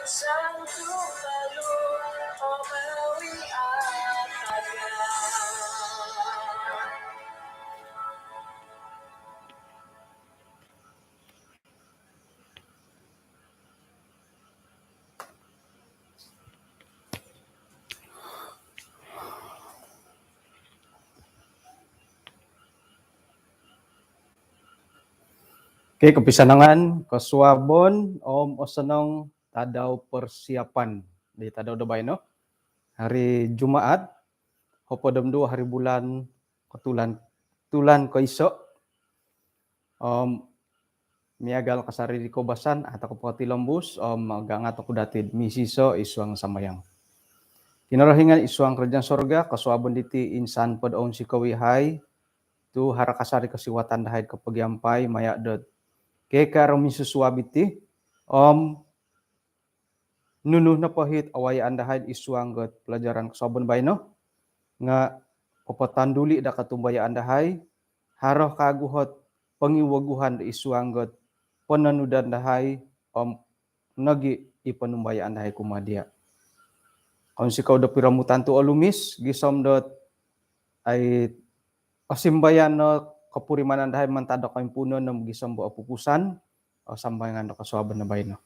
Sang tumalun o mawi at taga. Oke, kepisanangan, kesuabon, om osenong tadaw persiapan di tadaw dabay no. Hari Jumaat, hopodom 2 hari bulan tulan ko iso. Miagal kasari di kobasan atau kapati lombus gangat ako datid misiso isuang samayang. Kinarahingan isuang kerjaan sorga kasuabon diti insan pod on si kawihay tu harakasari kasiwatan dahid kapagiampay maya dot keka rami susuabiti nunuh na pahit awayaan dahid isuang got pelajaran kasuabon bayno nga papatanduli da katumbayaan dahay haroh kaguhot pangiwaguhan da isuang got pananudan dahay nagi ipanumbayaan dahay kumadia. Kung sikaw da piramutan tu alumis gisom dot ay pasimbayan no kapurimanan dahay mantada kayong puno ng gisom bo apupusan o sambayan no kasuaban na bayno.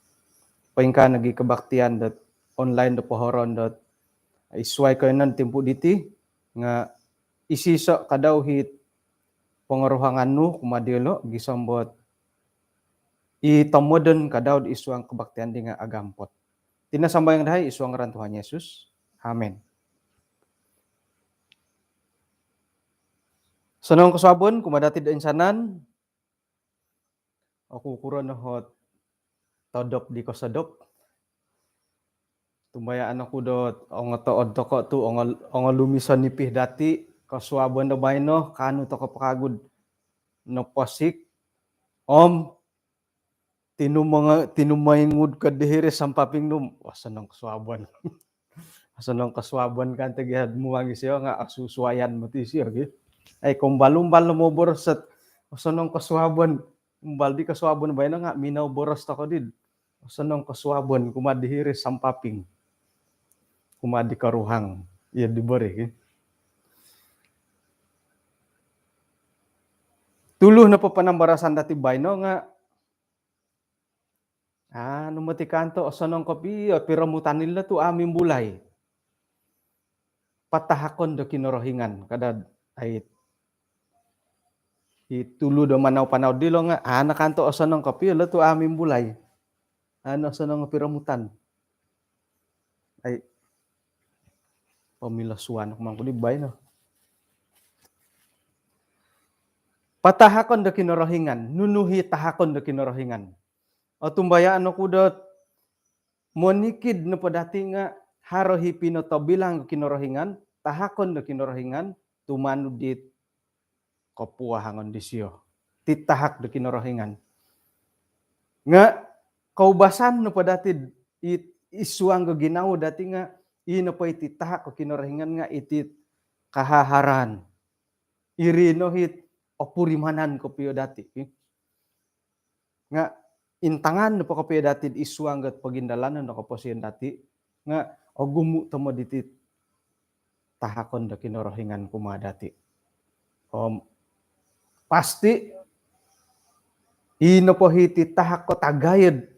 Paingka nagi kabaktian dot online do pohoron dot isway kayo ng timpo diti nga isiso kadaw hit pangaruhangan no kumadilo gisom bot itamoden kadaw di isuang kabaktian di nga agampot. Tinasambayang dahay isuang ngaran Tuhan Yesus. Amen. Sanong kasabon kumadati da insanan ako kuron na hot todop di ko sadop. Tumbayaan ako dot ang tood to ko tu ang lumisan nipih dati kasuabon da bayno kanu to kapakagud no posik tinumayngud ka dihiri sampaping num wasanong kasuabon. Wasanong kasuabon kan tegihad muwagi siya nga asusuayan mo ti siya gitu. Ay kung balumbal mo boros at wasanong kasuabon baldi kasuabon bayno nga minaw boros ta ko did. Wasanong kasuabon kumadihiri sampaping kumadi karuhang iya dibore. Tuluh na papanambarasan dati bayno nga numati kanto osanong kopi piramutan nila tu aming bulay. Patahakon do kinorohingan kada ay itulo do manaw panaw dilo nga nakanto osanong kopi la tu aming bulay. Ano osanong piramutan. Ay pamilasuan man ko di bayno. Patahakon do kinorohingan, nunuhi tahakon do kinorohingan. O tumbayaan ako dot monikid no padati nga harohi pinoto bilang kinorohingan, tahakon do kinorohingan, tumanu dit kapuahangon disyo. Titahak do kinorohingan. Nga kaubasan no padati isuang ginaw dati nga ino pa ititahak ko kinorohingan nga itit kahaharan. Irino hit opurimanan ko piyo dati. Nga intangan no pa ko piyo dati isuang gat pagindalan no kaposian dati nga gumu tamo diti tahakon da kinorohingan kumadati. Pasti ino po hiti tahak ko tagayad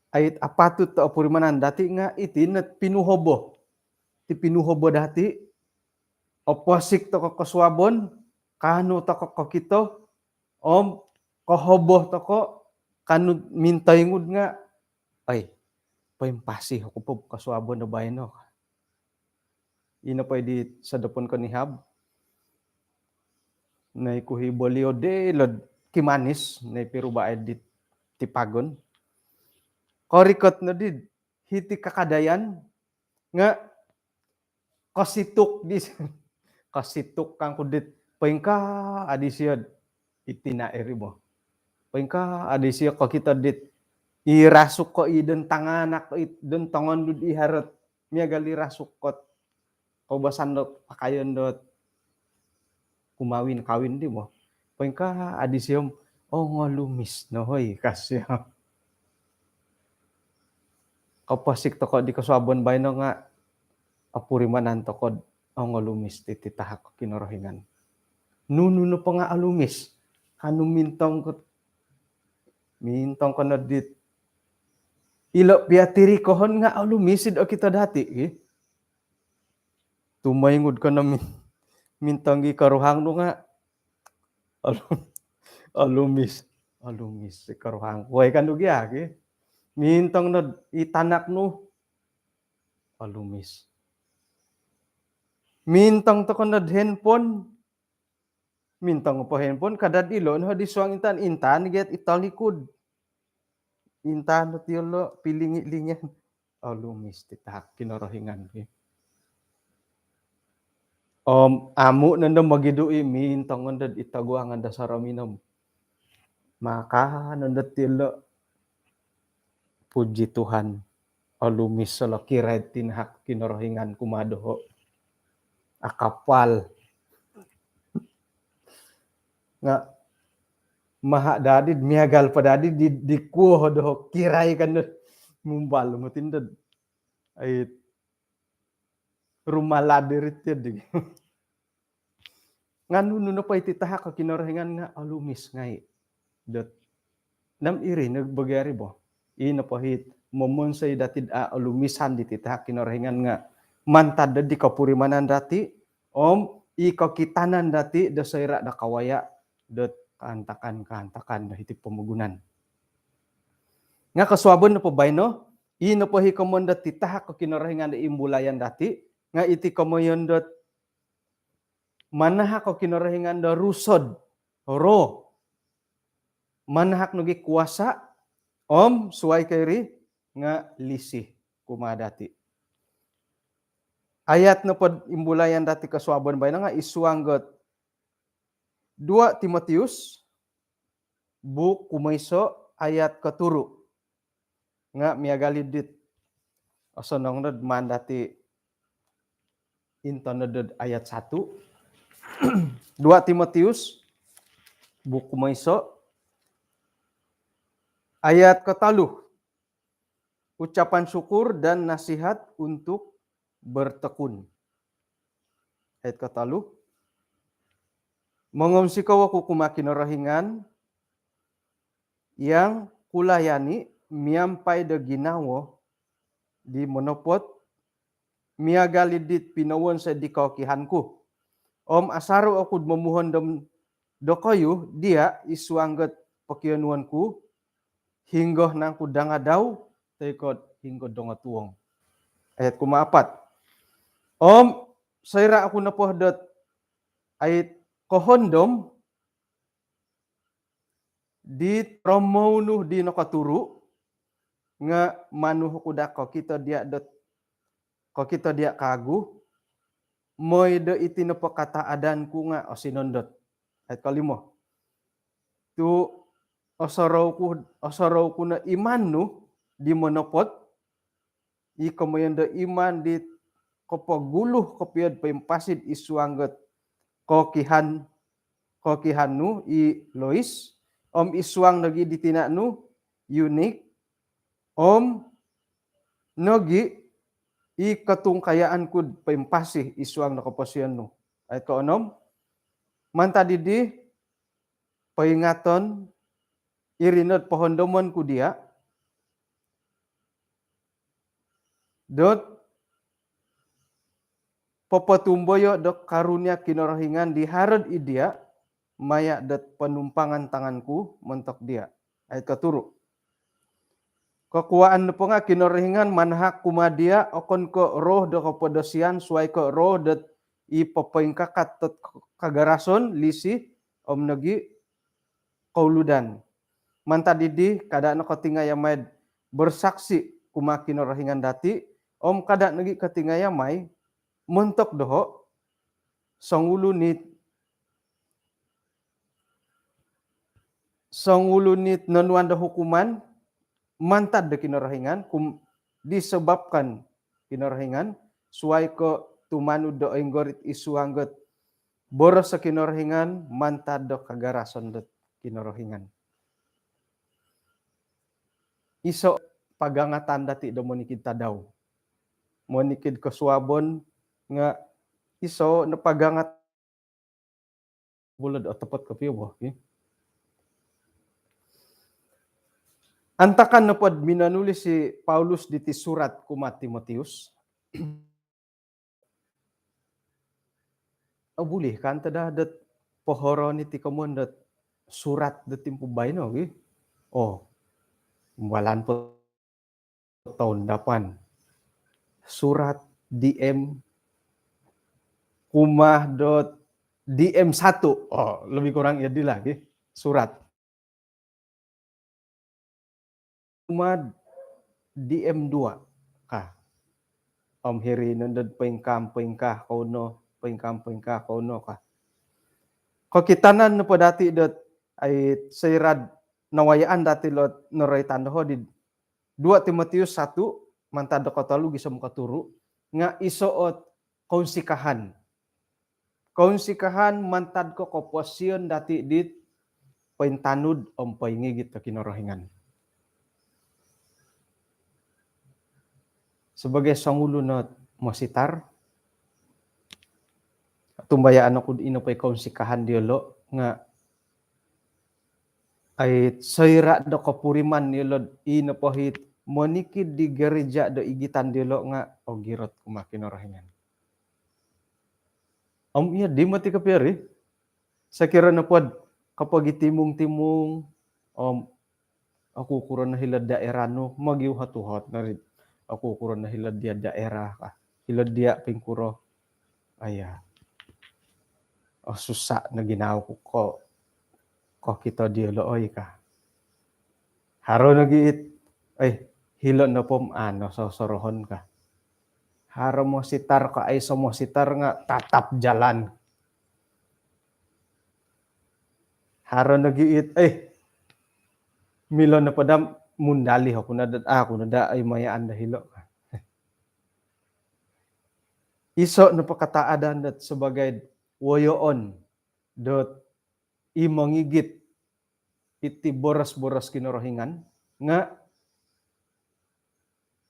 ay apatut ta opurimanan dati nga iti net pinuhobo. Ti pinuhobo dati oposik to ko kasuabon kanu to ko kito kohobo to ko kanu mintayngud nga ay paimpasi ako po kasuabon na bayno. Ino pa di sa dapon ko ni Hab na ikuhibolio de lod kimanis na pirubaay di tipagon. Korikot na did hiti kakadayan nga kasituk kang kudit paingka adisiyad itinaeri mo. Paingka adisiyad ko kita dit irasuk ko iden tanganak ko iden tangon dud iharot miagali rasuk kot kaubasan dot pakayon dot kumawin kawin di mo. Paingka adisiyom ngalumis no hoy kasya. Kapasik toko di kasuabon baino nga apurimanan toko alumis tititahak kinorohingan. Nununo pa nga alumis. Kanu mintong ko na dit. Ilo piatiri kohon nga alumisid o kita dati. Tumayngod ka na mintang karuhang no nga. Alumis si karuhang. Huwag ka nugya. Mintang na itanak no. Alumis. Mintang to ko na handphone. Mintang pa handphone. Kadad ilo. No, di suang intan. Get italikod. Intan no tiyolo. Pilingi-lingan. Alumis. Titahak kinorohingan. Amo nanda magidui. Mintang nanda itaguangan da saraminom. Maka nanda tiyolo. Puji Tuhan. Alumis sala kiray tinahak kinorohingan kumadoho. Akapal. Nga maha dadid miagal pa dadid di kuho doho kiray kan mumbal mo tindad ay rumaladerit yun nga nuno pa ititahak ka kinorohingan nga alumis ngay dot nam iri nagbagari bo ina pahit momonsay datid alumisan dititahak kinorohingan nga mantad di kapurimanan dati ikakitanan dati dasayra da kawaya dot kaantakan dahiti pamagunan. Nga kasuabon na po bay no? Ino po hikamon dat titahak ko kinorohingan da imbulayan dati. Nga iti kamoyon dot manahak ko kinorohingan da rusod. Ro. Manahak nugi kuasa. Suway kayri. Nga lisi kumadati. Ayat na po imbulayan dati kasuabon bay no? Nga isuanggot 2 Timoteus buk kumayso ayat katuru nga miagalidit asonong nod mandati intonod ayat 1 2 Timoteus buk kumayso ayat kataluh ucapan syukur dan nasihat untuk bertekun. Ayat kataluh mengumsi kawa kukumakinorohingan yang kulayani miampai de ginawo di monopot miagalidit pinawon sa di kawakihanku. Asaro ako memuhon do kayu dia isuanggat pakyanuanku hingga nang kudanga daw taikot hingga donga tuong. Ayat kumaapat. Sayra ako napohdot ayat kohondom di tromounuh di nakaturu nga manuh kuda ko kita dia kagu moy de iti napakataadan ku nga sinondot ayat kalimo tu osaraw ku na iman nu di monopot ikamoyan da iman di kapaguluh kapiyad paimpasid isuanggot kokihan nu i Lois isuang nagi ditina nu unique nogi i katungkayaan kud paimpasih isuang nakapasyan nu ayat kaunom manta didi paingaton irinod pohondomon ku dia dot papatumboyo dok karunia kinorohingan diharad idia maya dat penumpangan tanganku mentok dia. Ayat katuru. Kekuaan po nga kinorohingan manhak kumadia okon ko roh do kapodosian suai ko roh dat ipapaingkakat tot kagarason lisi nagi kauludan. Manta didi kada no katingayamay bersaksi kuma kinorohingan dati kada nagi katingayamay mentok doho sangulunit nanuan da hukuman mantad da kinorohingan disebabkan kinorohingan suai ke tumanud do enggorit isuanggot boros sa kinorohingan mantad do kagarason do kinorohingan iso pagangatan dati do monikid tadaw. Monikid kasuabon nga iso na pagangat bulad o tepat kapiyo bo. Antakan na pod minanulis si Paulus diti surat kuma Timoteus. Boleh kan tada dat pohoro ni ti kamon dat surat dat timpubay no. Oh, balan po tahun dapan. Surat DM kumah dot DM1. Oh, lebih kurang ya lagi. Surat. Kumah DM2 kah. Om hiri nandad pengkam kauno kah. Ko kitanan na po dati dot ay sayrad nawayaan dati lot noray tandaho di 2 Timoteus 1 mantado katalu gisam katuru nga isoot konsikahan. Konsikahan mantad ko posisyon dati dit paintanud om paingigit na kinorohingan. Sebagai sangulo na masitar, tumbayaan ako ino pa'y konsikahan diolo nga ay sayra do kapuriman nilo ino pahit monikid di gereja do igitan diolo nga o girot kumakinorohingan. Iya di mati kapiri. Sakira na pod kapag itimong-timong ako kuron na hilad daerah no magiw hatuhat na rin. Ako kuron na hilad dia daerah ka. Hilad dia pingkuro. Aya. Susah na ginaw ko kita dia looy ka. Haro nagiit hilod na pom sosorohon ka. Haro mo sitar ka ay mo sitar nga tatap jalan. Haro nagiit milon na padam mundali ako na ay mayaan na hilo. Iso na pakataadan dat sebagai woyoon dot imongigit iti boras-boras kinorohingan nga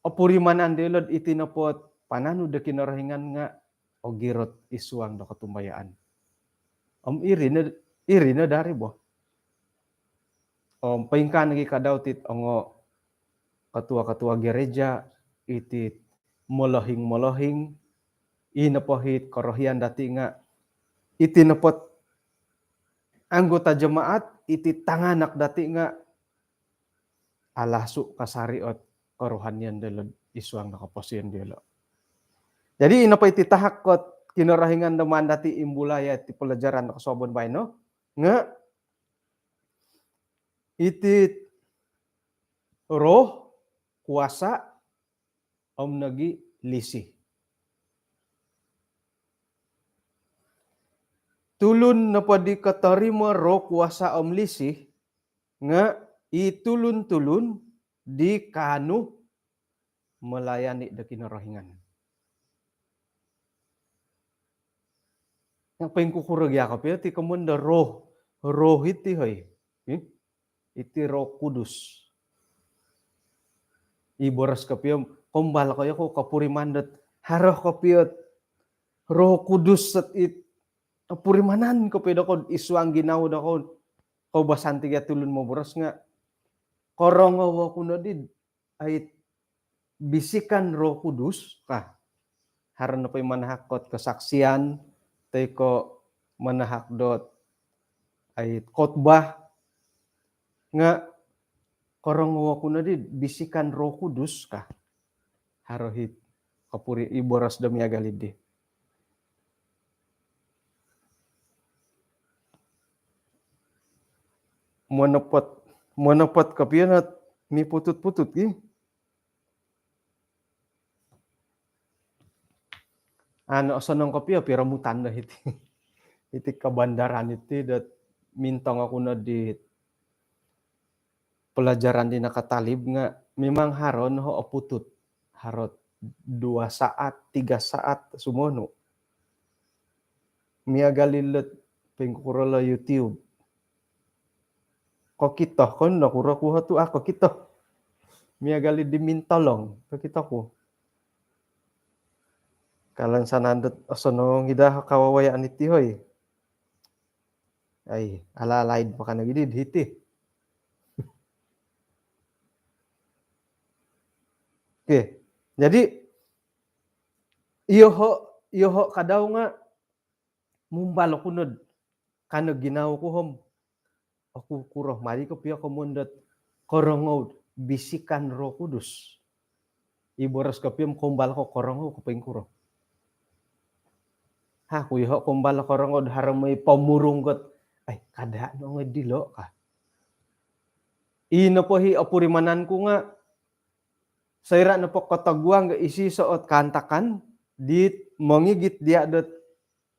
opurimanan dilod iti napot pananu da kinorohingan nga o girot isuang do katumbayaan. Iri na dari bo. Paingkan nagi kadaw tit ongo katua-katua gereja iti molohing inapahit korohian dati nga iti napot anggota jemaat iti tanganak dati nga alasu kasariot korohanian delod isuang nakaposian dielo. Jadi ino pa iti tahakot kinarahingan naman dati imbulaya iti pelajaran nakasobon bay no nga iti roh kuasa nagi lisi. Tulun na padi katarima roh kuasa lisi nga itulun-tulun di kanu melayani da kinarahingan. Yang pengkukurag yakap ya ti kamunda roh iti hay. Iti roh kudus. Iboras kapiyom kumbal ko yako kapurimandat haroh kapiyot roh kudus at purimanan ko pedo ko isuang ginaw da ko kau basanti ya tulun mo boras nga korong awa kuno did ay bisikan roh kudus kah haron na pa'y manahakot kesaksian tay ko manahakdot ay khotbah nga korong awa kuno did bisikan roh kudus kah harohit kapuri iboras demi agalidi. Monopot kapiyan at mi putut-putut sanong kapiya piramutan na iti kabandaran iti dat mintang ako na di pelajaran di nakatalib nga memang haron ho putut harot 2 saat 3 saat sumono miagalilet pengkurala YouTube ko kita kon nakura kuha tu ako kita miagali dimintolong kita ko. Kalan sanandet osono ngida kawawayaan iti hoy. Ay, ala-alaid pa ka na gidi hiti. Oke. Jadi iyoho kadaw nga mumbalo kunod kana ginaw ko hom. Aku kuroh mari ko piyo komundat korongaw bisikan Roh Kudus. Iboras ka piyom kumbal ko korongaw ko pengkuro. Ha kuyo kumbal korongaw haramay pamurunggot ay kada no nga dilo ka. Ino po hi apurimanan ko nga sayra na po kataguang isi soot kantakan dit mongigit dia dot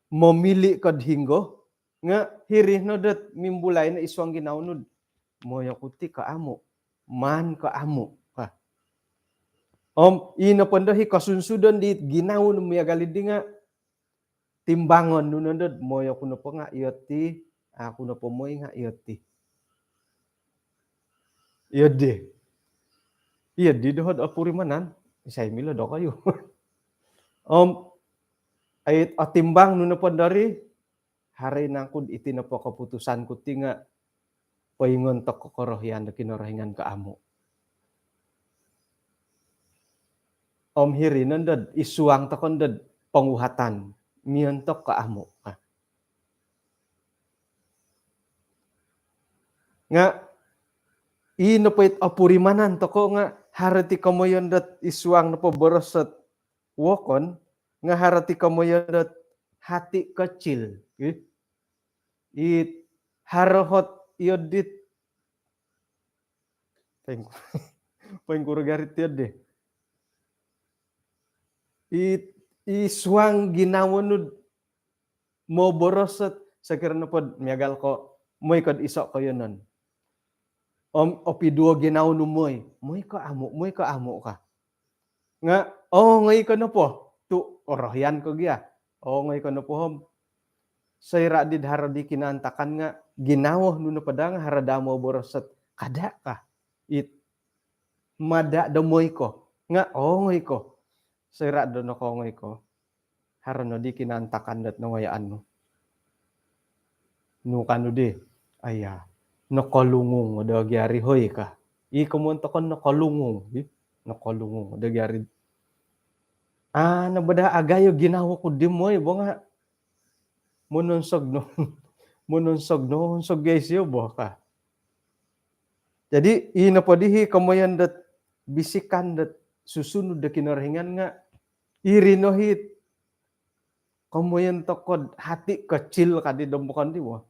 memili kad hinggo nga hirih no dot mimbulay na iswang ginaunod moyo kuti ka amo man ka amo ka ino pondo hi kasunsudon dit ginaun miyagalid nga timbangon nunodod moyo kuno po nga iyoti ako na po moy nga iyoti iyodi iyodi dohod apurimanan isay milo do kayo ay atimbang nuno po dari hari nangkud iti na po keputusan ko tinga paingon to kokorohyan na kinorohingan ka amo. Hiri nandad isuang to kondad panguhatan miantok ka amo. Nga ino po it apurimanan to ko nga harati kamoyon dat isuang na po borosat wokon nga harati kamoyon dat hati kecil. It harohot iodit pengkurugarit yode. It iswang ginawanud mo borosat sakira na pod miagal ko moy kad isok ko yonon. Opiduo ginawnu moy ka amo ka. Nga ngay ko na po tu orohyan ko giya. Ngay ko na po hom. Sayra did haradi kinantakan nga ginawo nuno padang haradamo borosat kada ka. It mada damoy ko nga ngay ko. Sayra do no ko ngay ko. Harano di kinantakan dat nangayaan mo. Nukano di aya nakalungong da gyari hoy ka. Kumonto kon nakalungong, nakalungong da gyari. Nabada agayo ginawo ko di moy bonga munonsog guys yo ka. Jadi ino po dihi kamoyan dat bisikan dat susunod da kinarhingan nga irinohit kamoyan tokod hati kecil kadi dombokan di mo.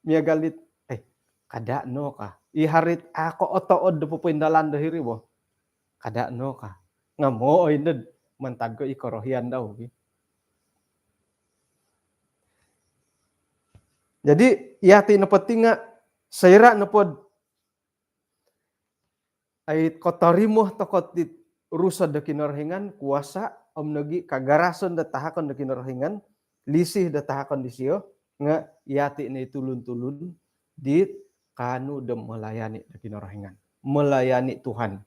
Miagalit kada no ka. Iharit ako otood do pupuindalan dahiri mo. Kada no ka. Nga mo oined mantag ko ikorohian daw. Jadi yati na pati nga sayra na pod ay kotorimo tokot dit rusad da kinarhingan kuasa omnogi kagarason da tahakon da kinarhingan lisih da tahakon di siyo nga yati na itulun-tulun dit kanu da melayani da kinarhingan melayani Tuhan.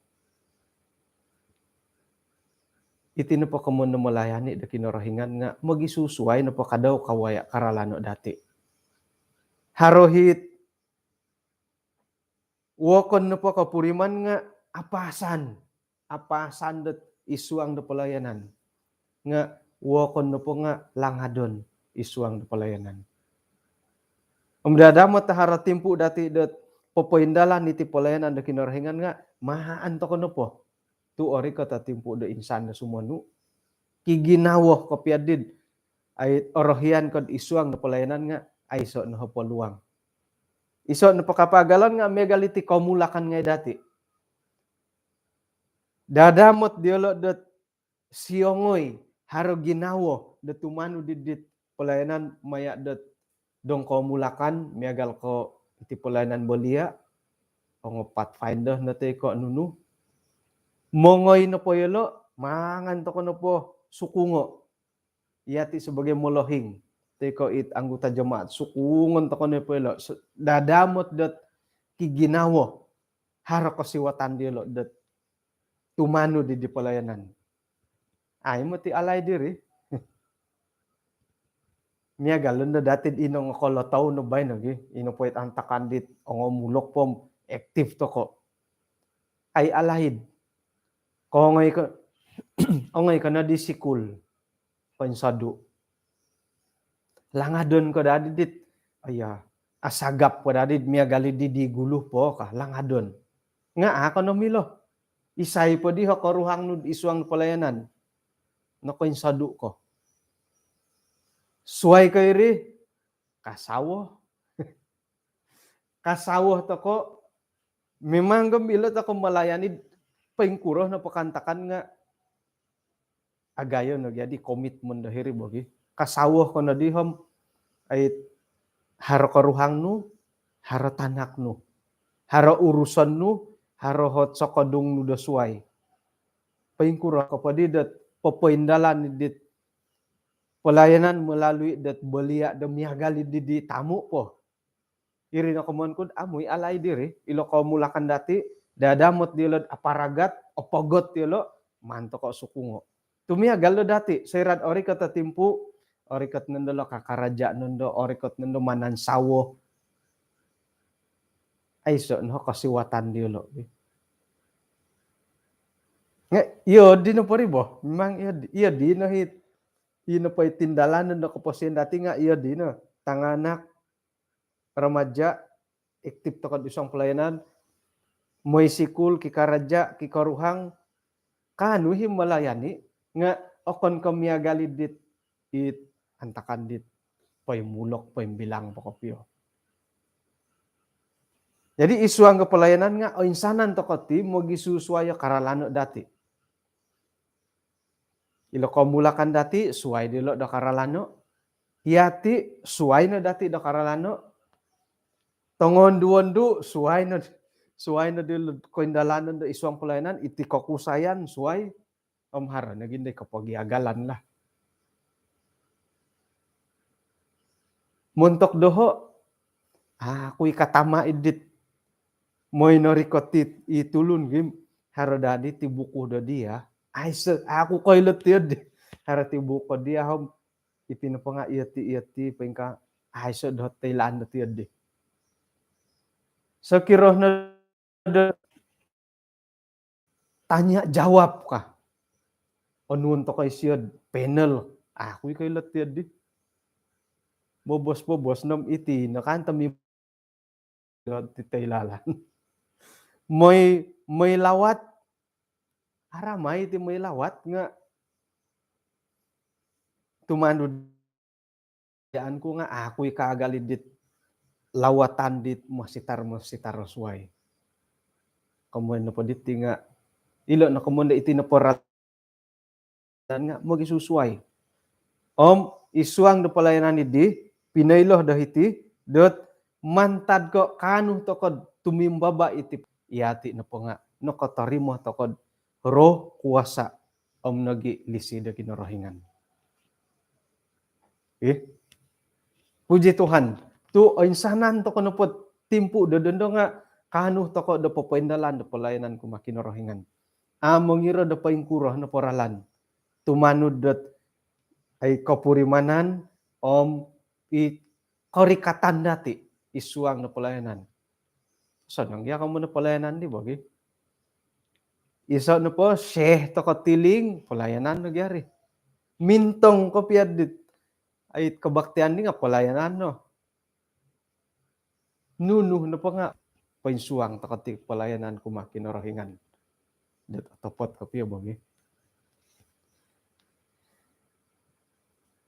Iti na po kamo na melayani da kinarhingan nga magisusuay na po kadaw kawaya karalano dati. Harohit wokon na po kapuriman nga apasan dat isuang da pelayanan nga wokon na po nga langadon isuang da pelayanan. Umdadamot tahara timpu dati dat popoindalan iti pelayanan da kinarhingan nga mahaan to kono po tu ori kata timpu da insan da sumonu kiginawo ko piadid ay orohian kod isuang da pelayanan nga ay so no peluang. Iso no pakapagalan nga megaliti komulakan ngay dati. Dadamot diolo dat siongoy haro ginawo dat tumanu didit pelayanan maya dat dong komulakan megal ko iti pelayanan bolia o pathfinder na te ko nunu. Mongoy no po yolo mangan to ko no po sukungo. Iyati sebagai molohing. Teko it anggota jemaat sukungon to kono pelo dadamot dat kiginawo haro kasiwatan dia lo det tumanu di pelayanan. Ay mo ti alay diri. Nia galon na datid inong kolo tao no bay no gi ino poit antakan dit ongo mulok pom aktif to ko. Ay alahid. Kongay ka ongay ka na di sikul pansadu. Langadon ko dadid dit. Aya asagap ko dadid mia gali di guluh po ka langadon. Nga ako no milo. Isay po di ho koruhang nud isuang pelayanan. No ko insadu ko. Suway ko iri kasawo. Kasawo to ko memang gembilo to ko melayani pengkuroh na pakantakan nga agayo no jadi komitmen dahiri bogi. Kasawo ko na dihom ay haro karuhang nu, haro tanak nu, haro urusan nu, haro hot sokodung nu dasuai. Pengkuroh ko padidat pepoindalan dit pelayanan melalui dat belia demi gali di tamu po. Iri na kumon kud amoy alay diri ilo ko mulakan dati dadamot dilod aparagat opogot tilo manto ko sukungo. Tumia gallo dati serat ori kata timpu ori kat nendo kakaraja nendo ori kat nendo manan sawo. Ay so no kasiwatan dilo. Nga iyo di no poribo memang iya di no hit ino pa tindalan nendo keposien dati nga iya di no tanganak remaja aktif to isang pelayanan moy sikul kikaraja kikaruhang kanu him melayani nga okon kamia galidit it antakan dit poy mulok poy bilang pokopio. Jadi isuang ke pelayanan nga o insanan to koti mo gisusuaya karalano dati. Ilo ko mulakan dati suai dilo do karalano. Hiati suai no dati do karalano. Tongon duondu suai no dilo koindalanon do isuang pelayanan iti kokusayan suai om hara nagindi kapagiagalan lah. Muntok doho aku ikatama idit moy norikotit itulun gim haro dadi tibuku do dia. Aise aku koilot tiod haro tibuku dia hom ipino pa nga iati pengka aise do tailan do tiod. So kiroh na tanya jawab ka. Onun to kay siod panel. Aku koilot tiod di. Bobos nom iti nakantami titailalan. Moy lawat aramay iti moy lawat nga tumanud yaan ko nga ako'y kaagalid dit lawatan dit masitar suway. Kamuan na po dit nga ilo na kamuan iti na porat nga magisusuay. Isuang do pelayanan idi pinailoh dahiti dot mantad ko kanu tokod tumimbaba iti iati na po nga no katarimo tokod roh kuasa nagi lisida kinorohingan. Puji Tuhan. Tu insanan to kono pot timpu dodondo nga kanu to ko do popoindalan do pelayanan ko makinorohingan. Mongiro do paingkuroh no poralan. Tumanud dot ay kapurimanan i korikatan dati isuang no pelayanan. Sanang ya kamu no pelayanan di bagi. Isa no po syeh to tiling pelayanan no gyari. Mintong ko piadit ay kabaktian ni nga pelayanan no. Nunuh no pa nga painsuang to pelayanan ko makinorohingan. Dat topot ko piyo bagi.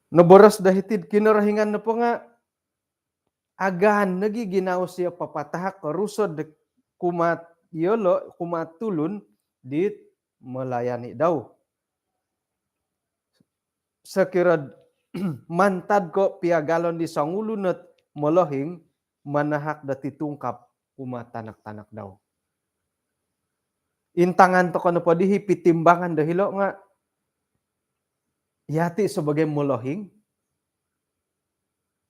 Naboras dahitid kinarahingan na po nga agahan nagiginaw siya papatahak rusod kumatulun dit melayani daw. Sekirad mantad ko piagalon di sangulunat melohing manahak dati tungkap kumatanak-tanak daw. Intangan to kono padihi pitimbangan dahilo nga yati sebagai melohing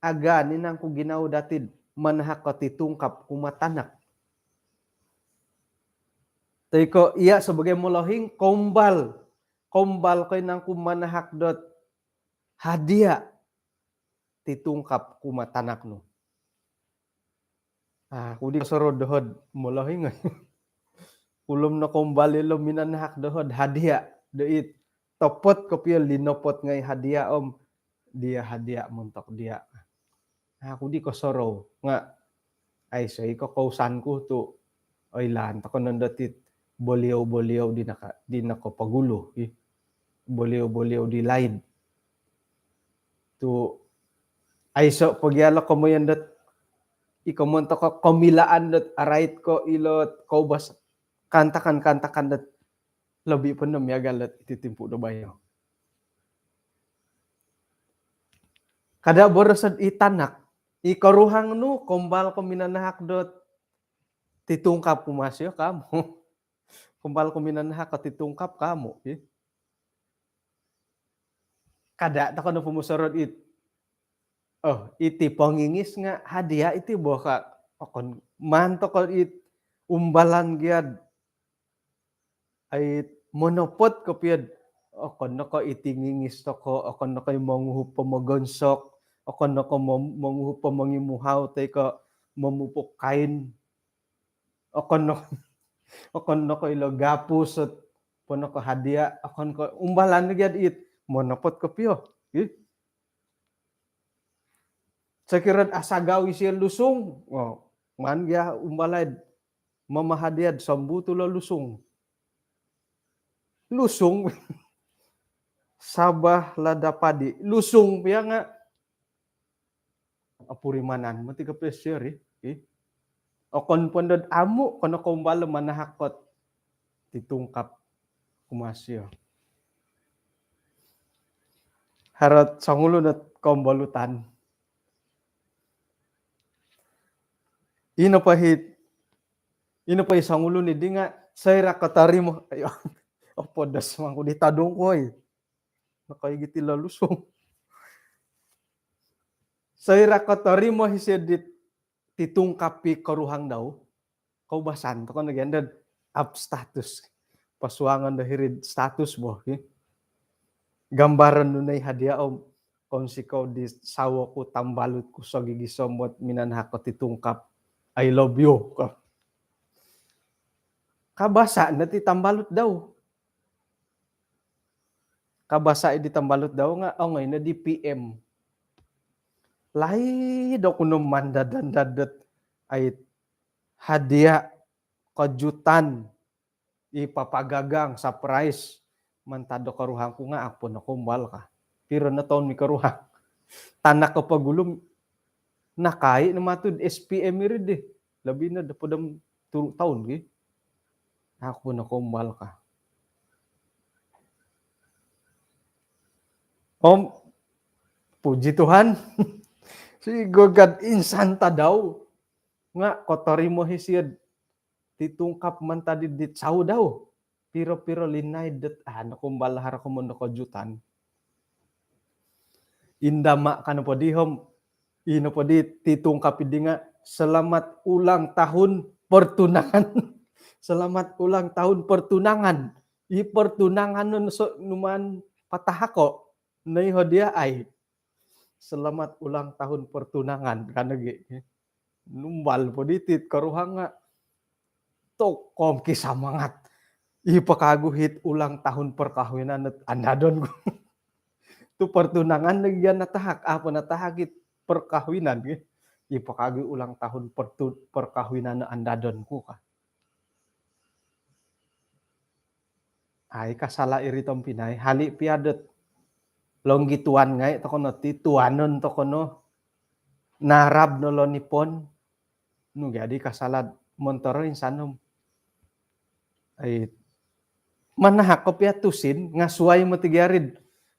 aga ninang ku ginaw datid manahak ko titungkap kumatanak. Teko iya sebagai molohing kombal koy nang kumanahak dot hadiah titungkap kumatanaknu. Kudi soro dohod molohing ulum na kombal ilo minanahak dohod hadiah deit topot kopiel linopot ngai hadiah om dia hadiah muntok dia. Kudi kosoro nga ay say ko kausanku tu oilan takon nandatit boliau-boliau di nako pagulo boliau-boliau di lain tu ay so pagyalo ko mo yandat ikamonto ko komilaan dat arait ko ilot ko bas kantakan dat lebih penem ya galat ititimpu do bayo. Kada borosad itanak ikaruhang nu kombal ko minanahak dot titungkap kumasyo kamu. Kumbal ko minanahak ko titungkap kamu. Kada takon na pumusorod iti pangingis nga hadiah iti boka okon manto ko umbalan gyad ay monopot ko piad okon nako iti ngingis to ko okon nako manguhup pamagonsok okon nako manguhup pamangimuhaw tay ko mamupok kain okon nako ilo gapus at pono ko hadiah okon ko umbalan gyad monopot ko pio. Sakiran asagawi siya lusong. Man gya umbalad mamahadiad sambuto la lusong. Lusong sabah ladapadi. Lusong piya nga apurimanan mati ka pressure O kon pondod amu kono kumbalo manahakot titungkap kumasyo. Harot sangulo na kombalutan. Ino pa sangulo ni di nga sayra katari mo ayo podas man ko ditadong ko nakaigiti lalusong. Sayra katari mo hisedit titungkapi karuhang daw kaubasan to kon agenda up status pasuangan dahirid status mo gambaran nunay hadiah om kung sikaw di sawo ko tambalot ko sa gigisomot minanhak ko titungkap I love you. Kabasa na ti tambalot daw. Kabasa di tambalot daw nga ngay na di PM. Lahi daw kuno mandadat ay hadiah kejutan ipapagagang surprise mantado karuhang ko nga ako na kumbal ka. Pero na taon mi karuhang. Tanak ko pagulong nakai na matud SPM irid labi na dapodam taon ako na kumbal ka. Puji Tuhan. Si gogad insanta daw. Nga kotori mo hisiyad titungkap man tadi dit saw daw. Piro linay dat nakumbal hara ko mo nakojutan. Indama kano po dihom ino po di titungkap di nga selamat ulang tahun pertunangan. Selamat ulang tahun pertunangan. Pertunangan nun numan patahako na dia ay selamat ulang tahun pertunangan kanagi. Numbal po ditit karuhang nga tokom kisamangat. Ipakaguhit ulang tahun perkawinan at andadon ko. Tu pertunangan nagyan natahak apa natahakit perkawinan ipakagi ulang tahun perkawinan na andadon ko ka. Ay kasala iritong Pinay hali piadet longgituan ngay to kono tituanon to kono narab no lonipon no jadi kasalad montoro insanom ay manahak ko piatusin nga suway mo tigarid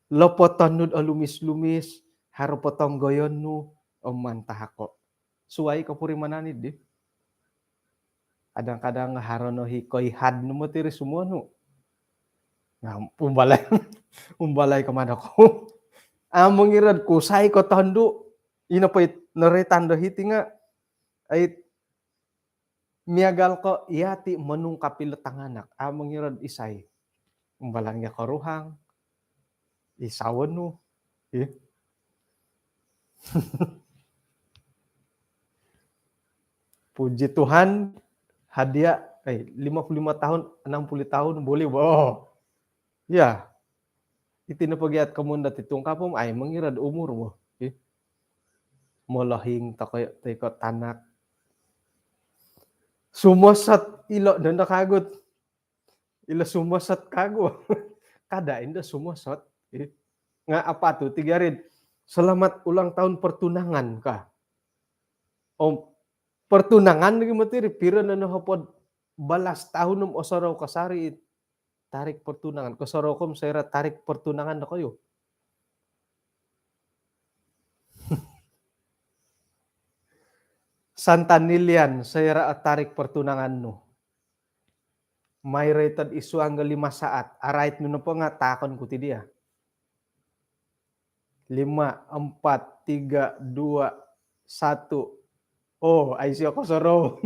lopoton nud alumis-lumis harupotong goyon no o mantahako suway ko puri mananid di kadang-kadang harono hikoy had no mo tiri sumuano nga umbalay ka man ako. Among irad ko say ko tando ina pa naretando hiti nga ay miagal ko iati menungkapi letanganak mengirad isay umbalangnya koruhang isawenu puji Tuhan hadiah 55 tahun 60 tahun boleh ya itu na pagiat kamunda titungkapom ay mengirad umur mo molohing teko tanak sumosat ilo danda kagut ilo sumosat kago kada inda sumosat nga apa tuh 3 rin selamat ulang tahun pertunangan ka pertunangan lagi materi pira na hapod balas tahun osaraw kasari tarik pertunangan kasaraw kom saya tarik pertunangan na kayo Santanilian saya tarik pertunangan no. May rated isu hangga 5 saat. Arait no po nga takon ko ti dia. 5, 4, 3, 2, 1. Oh, ay siya ko soro.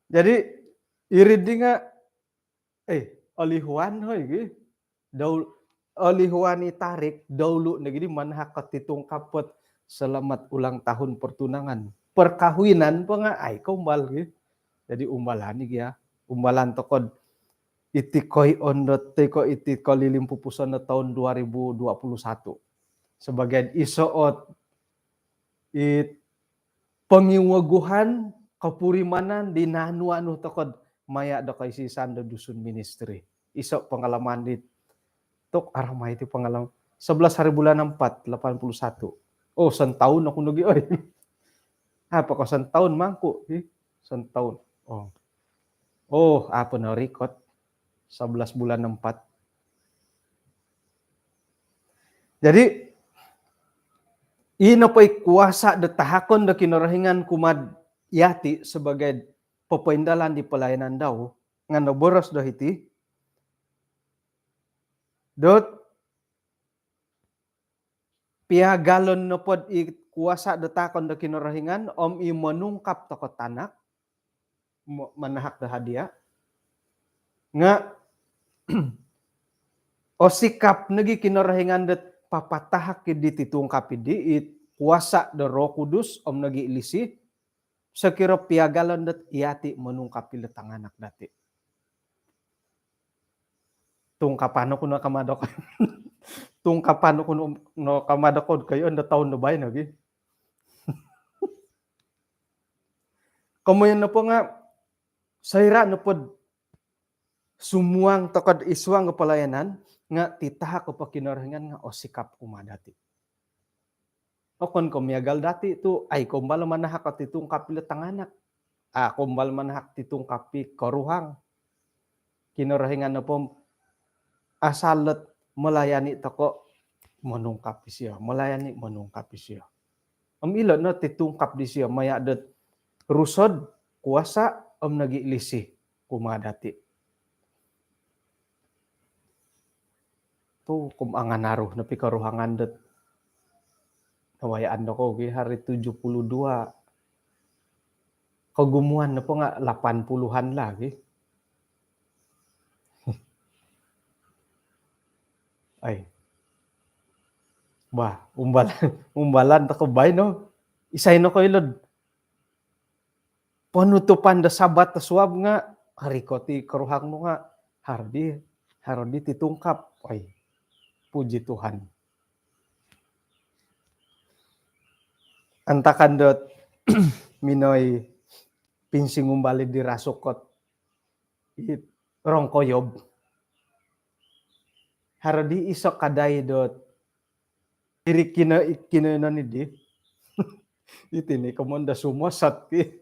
Jadi irid di nga olihuan hoy gi. Daul olihuan itarik daulu na gidi manhak katitong kapot selamat ulang tahun pertunangan. Perkawinan pa nga ay kumbal gitu. Jadi umbalan nih ya. Umbalan tokod itikoy ondot teko itiko lilim pupusan na tahun 2021. Sebagian isoot pengiwaguhan kapurimanan di nanu tokod maya do kay sisan do dusun ministry. Iso pengalaman dit tok aramay itu pengalaman 11 hari bulan 4 81. Oh, sentaun aku nugi oi. Apa kok sentaun mangku? Sentaun. Oh, apa na record? 11 bulan 4. Jadi ino pa'y kuasa detahakon da kinarahingan kumad yati sebagai pepaindalan di pelayanan daw nga naboros do hiti. Dot piagalon no pod kuasa detakon da kinarahingan om i manungkap toko tanak manahak da hadiah nga o sikap nagi kinarahingan det papatahak di titungkapi diit kuasa da Roh Kudus om nagi ilisi sekira piagalon det iati manungkapi letanganak dati tungkapan ko na kamadok tungkapan ko no kamadakod kayo anda taon na bay nagi kamuyan na po nga sayra na po sumuang tokod iswang pelayanan nga titahak ko pa kinarahingan nga o sikap kumadati o kon kumiagal dati itu ay kumbal manahak at titungkapi letanganak kumbal manahak titungkapi koruhang kinarahingan na po asalat melayani toko menungkapi siya melayani menungkapi siya ilon na titungkap di siya maya det rusod kuasa nagi ilisi kumadati tu kumangan naruh na pikaruhangan det nawayaan ko hari 72 kagumuan na po nga 80-an lagi ay bah umbalan ta ko bay no isay no ko ilod panutupan da sabat ta suab nga harikoti karuhang mo nga hardi titungkap ay puji Tuhan antakan dot minoy pinsing umbali di rasukot rongkoyob hardi isok kaday dot diri kina ni di itini komanda sumosat ki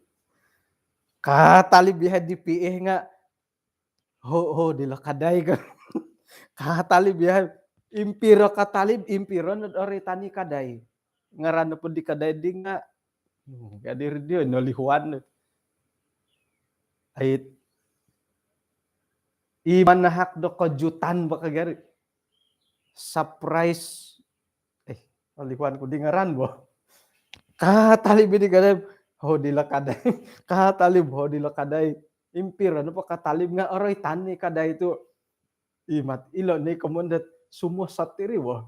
katalib biha di pieh nga ho dila kaday ka katalib biha impiro katalib impiro oritani kaday ngaran po di kaday di nga gadir dio nolihuan ay imanahak do kejutan bakagari surprise olihuan ko di ngaran bo katalib di kaday Hodila kadai katalib hodila kadai impir ano pa katalib nga oroy tani kadai itu imat ilo ni kemundet semua satiri wah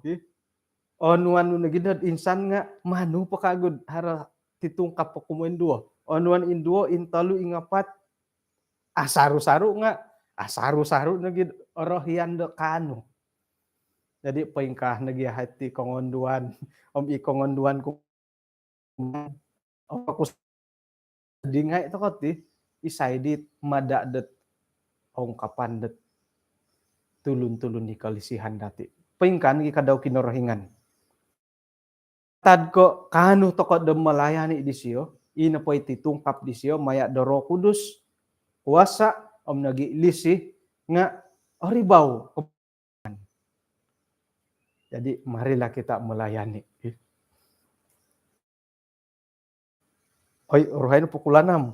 onuan nu nagidad insan nga manu pa kagud hara titungkap pa kumen duo onuan induo intalu ingapat asaru-saru nga asaru-saru nagid orohian de kanu jadi paingkah nagi hati kongonduan om i kongonduan ku aku dingay to kot isay dit madadet ongkapan det tulun-tulun di kalisihan dati paingkan gi kadaw kinorohingan tad ko kanu toko de melayani di sio ina poy titungkap di sio maya do Roh Kudus kuasa om nagi lisi nga oribau jadi marilah kita melayani oi rohain pukul 6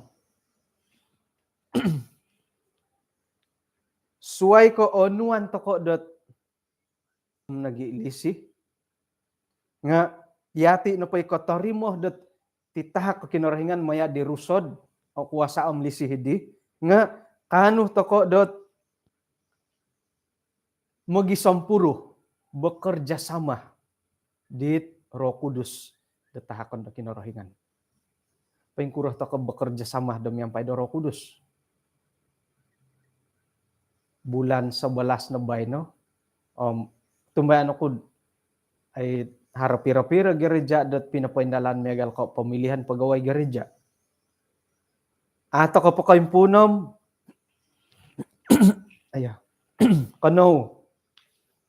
suai ko onuan toko dot nagi lisi nga yati no pay kotorimo dot titahak kinorohingan maya dirusod o kuasa om lisi hidi nga kanu toko dot magisampuro bekerja sama di Roh Kudus detahakon do kinorohingan pengkurah toko bekerja sama demi sampai do Roh Kudus bulan 11 nebay no tumbayan ako ay harapira-pira gereja dat pinapaindalan megal ko pemilihan pegawai gereja ato ko po kaimpunom aya kano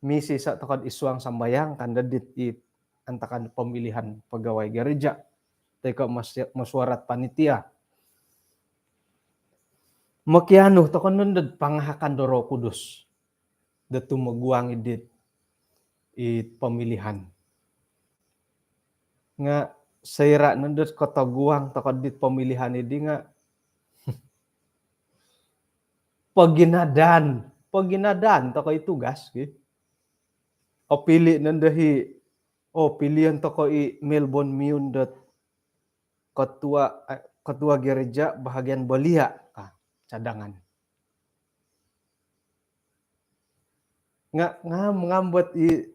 misi sa tokod isuang sambayang kandadit it antakan pemilihan pegawai gereja teko masuarat panitia makiano tokon nundad pangahakan do Roh Kudus datu maguang idit it pemilihan nga sayra nundad kota guang tokod dit pemilihan idi nga paginadan toko itugas o pili nandahi o pilihan toko i Melbourne Miun dot ketua gereja bahagian Belia cadangan nga mengambat i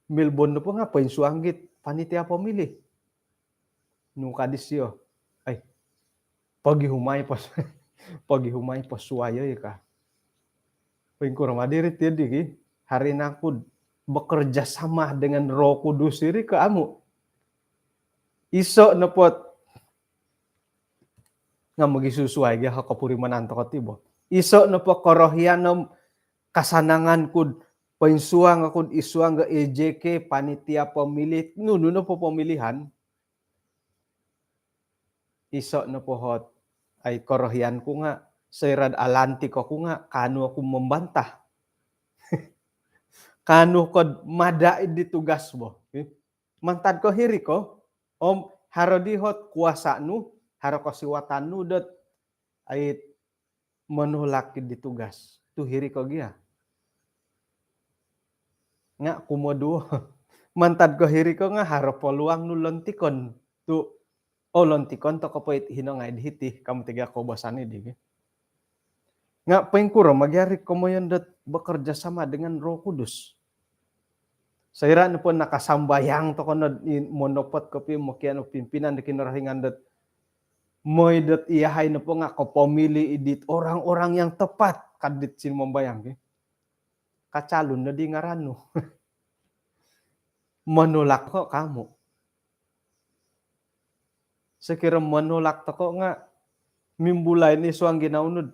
Melbourne po nga suanggit panitia pemilih nu kadisyo ay pagi humay pas suaya ka pengkur madirit jadi hari nakud bekerja sama dengan Roh Kudus diri ke amu iso nepot nga magisusuay ga hakapurimanan to katibo iso nepo korohianom kasanangan kud painsuang akud isuang ga EJK panitia pemilih nuno no po pemilihan iso nepo hot ay korohian ko nga sayrad alanti ko nga kanu ako membantah kanu kod mada ditugas mo mantad ko hiri ko om harodihot kuasa nu haro kasiwatan nu dot ay menolak ditugas tu hiri ko gia nga kumodu mantad ko hiri ko nga haro peluang nu lontikon tu lontikon to ko poit hinongay dihiti kamu tiga ko basani di nga pengkuro magyari ko mo yan dot bekerja sama dengan Roh Kudus sayra na po nakasambayang to ko monopot ko pi mokian pimpinan di kinarahingan dot moy dot iyahay na po nga ko pamili idit orang-orang yang tepat kadit sin membayang kacalon na di ngarano menolak ko kamu sekira menolak to ko nga mimbulay ni suang ginaunod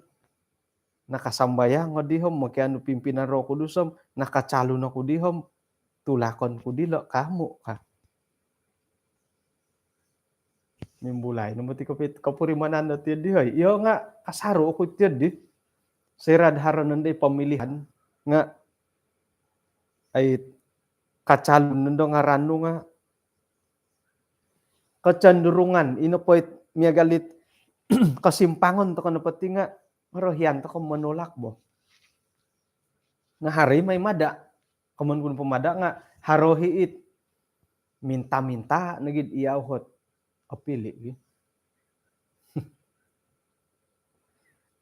nakasambayang dihom makiano pimpinan Roh Kudus nakacalon ako dihom tulakon ko dilo kamu ka mimbulay namati ko pit kapurimanan na tiyan dihoy iyo nga kasaro ko tiyan di sirad haron nanday pamilihan nga ay kacalon nando nga rano nga kecenderungan inopoit miagalit kasimpangon to kono pati nga rohian to ko menolak bo nga hari may mada kamun kun pemada nga harohi it minta-minta nagid iyawhot apili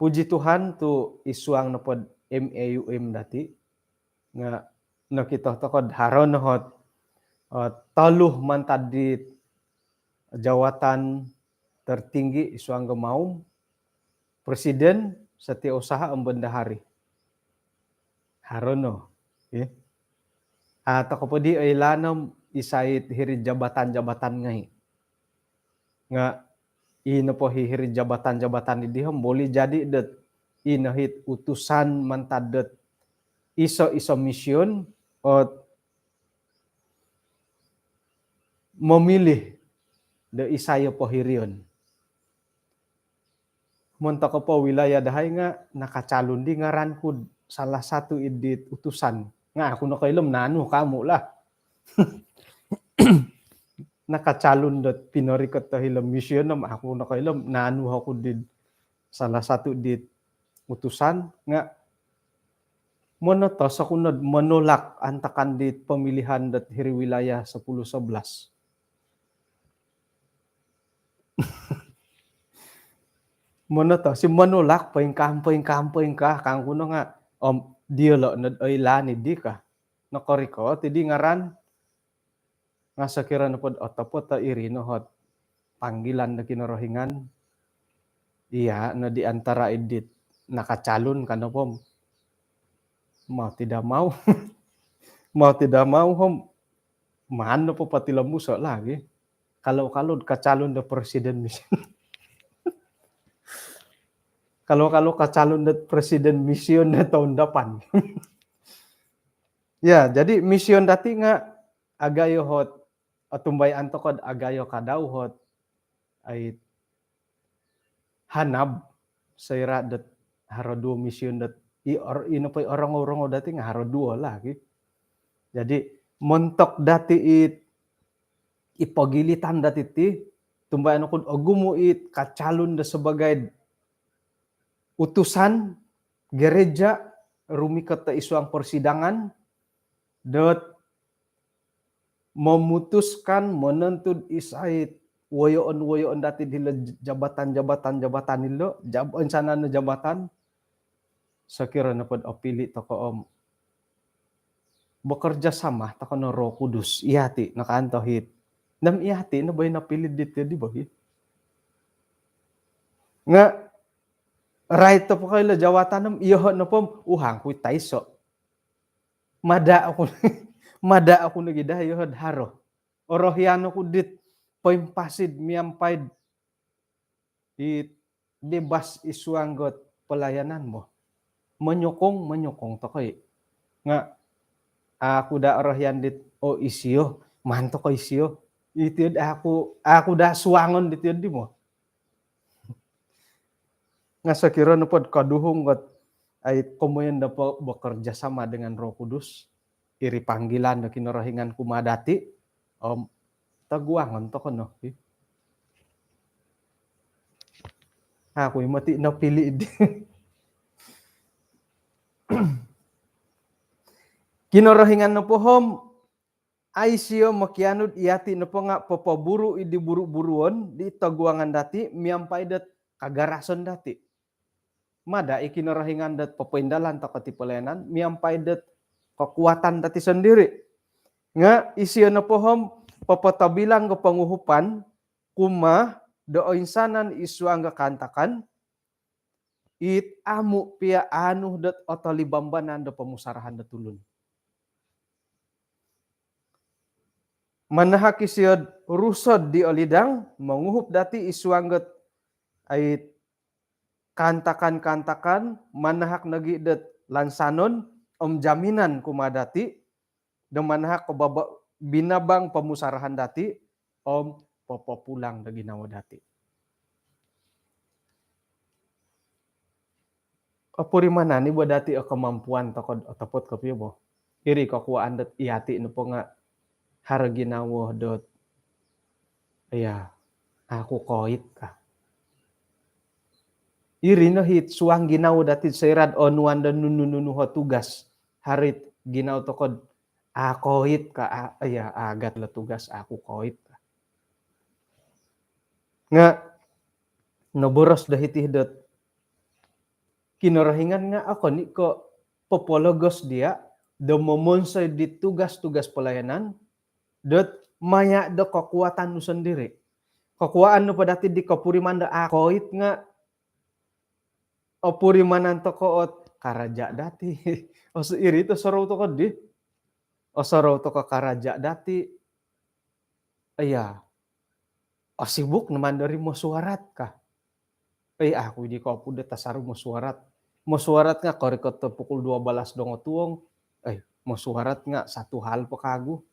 puji Tuhan tu isuang nepod MAUM dati nga na kita tokod haron hot taluh mantad di jawatan tertinggi isuang gemaum presiden setiausaha bendahari harono atau kapodi ay lanam isait hiri jabatan-jabatan ngai nga ino po hihiri jabatan-jabatan di dihom boleh jadi det inahit utusan mantadet iso mission o memilih de isayo po hirion monta ko po wilayah dahay nga nakacalon di ngaran kud salah satu idit utusan nga ako na kailom nanu kamu lah nakacalon dot pinorikot tahilom mission nam ako na kailom nanu ako di salah satu dit utusan nga monotos ako menolak antakan di pemilihan dat hiri wilayah 10-11 monotos si menolak paing ka kang kuno nga dia lo nad ay lani di ka nakoriko tidi ngaran nga sakira na pod otapot ta iri no hot panggilan na kinorohingan iya na di antara edit nakacalon ka na po mau tidak mau mau tidak mau hom mahano po pati lamuso lagi kalau kacalon na presiden mission kalau kacalon na presiden mission na tahun depan ya jadi mission dati nga agayo hot atumbay antokod agayo kadaw hot ay hanab sayra dat harodu mission dat ino pa orang-orang dati nga harodu lagi jadi montok dati ipagilitan dati ti tumbay anokod agumo kacalon da sebagai utusan gereja rumikat ta isuang persidangan dot memutuskan menentud isait woyoon dati di jabatan nilo sana na jabatan sakira na pod opili toko bekerja sama toko no Roh Kudus ihati nakaantohit nam ihati na bay napilid dito di bohi nga right to po kayo jawatan nam iyo na po uhang kuy taiso mada ako nagidayo haro orohiano ko dit pasid miampaid bebas isuanggot pelayanan mo menyokong to kay nga aku da orohian dit isiyo manto ko isiyo itid aku da suangon dit di mo nga sakira no pod kaduhong got ay komoyen da po bekerja sama dengan Roh Kudus iri panggilan na kinorohingan kumadati taguangon to kono ako mati napili di kinorohingan no po ay siyo makianod iyati no po nga papaburu idi buru-buruon di taguangan dati miampay dat kagarason dati mada ikinorohingan dat papaindalan to katipelenan miampay dat kekuatan dati sendiri nga isiyo na po papatabilang ko panguhupan kuma do insanan isuang kantakan it amu pia anu dat otolibambanan do pamusarahan da tulun manahaki siyo rusod di olidang menguhup dati isuanggot ay kantakan manahak nagi dat lansanon jaminan kumadati demanahak binabang pamusarahan dati popopulang da ginawa dati apuri mana ni bo dati kemampuan tokod otopot kapiyo bo iri kakuaan dat ihati no po nga haraginawa dot ya aku koit ka iri no hit suang ginawa dati serat onuan dan nunu tugas harit ginaw tokod akoit ka agat la tugas aku koit ka nga naboros dahiti dot kinorohingan nga ako ni ko popologos dia do momonsay di tugas-tugas pelayanan dot maya do kekuatan nu sendiri. Kekuatan nu pada di kapuriman da akoit nga o purimanan to koot karaja dati. O iri to soro to di. O soro to ka karaja dati. Aya. O sibuk naman dari mo suarat ka. Ay aku di ko pude tasaru mo suarat. Mo suarat nga kori ko to pukul 12 dongo tuong. Ay mo suarat nga satu hal pakagu.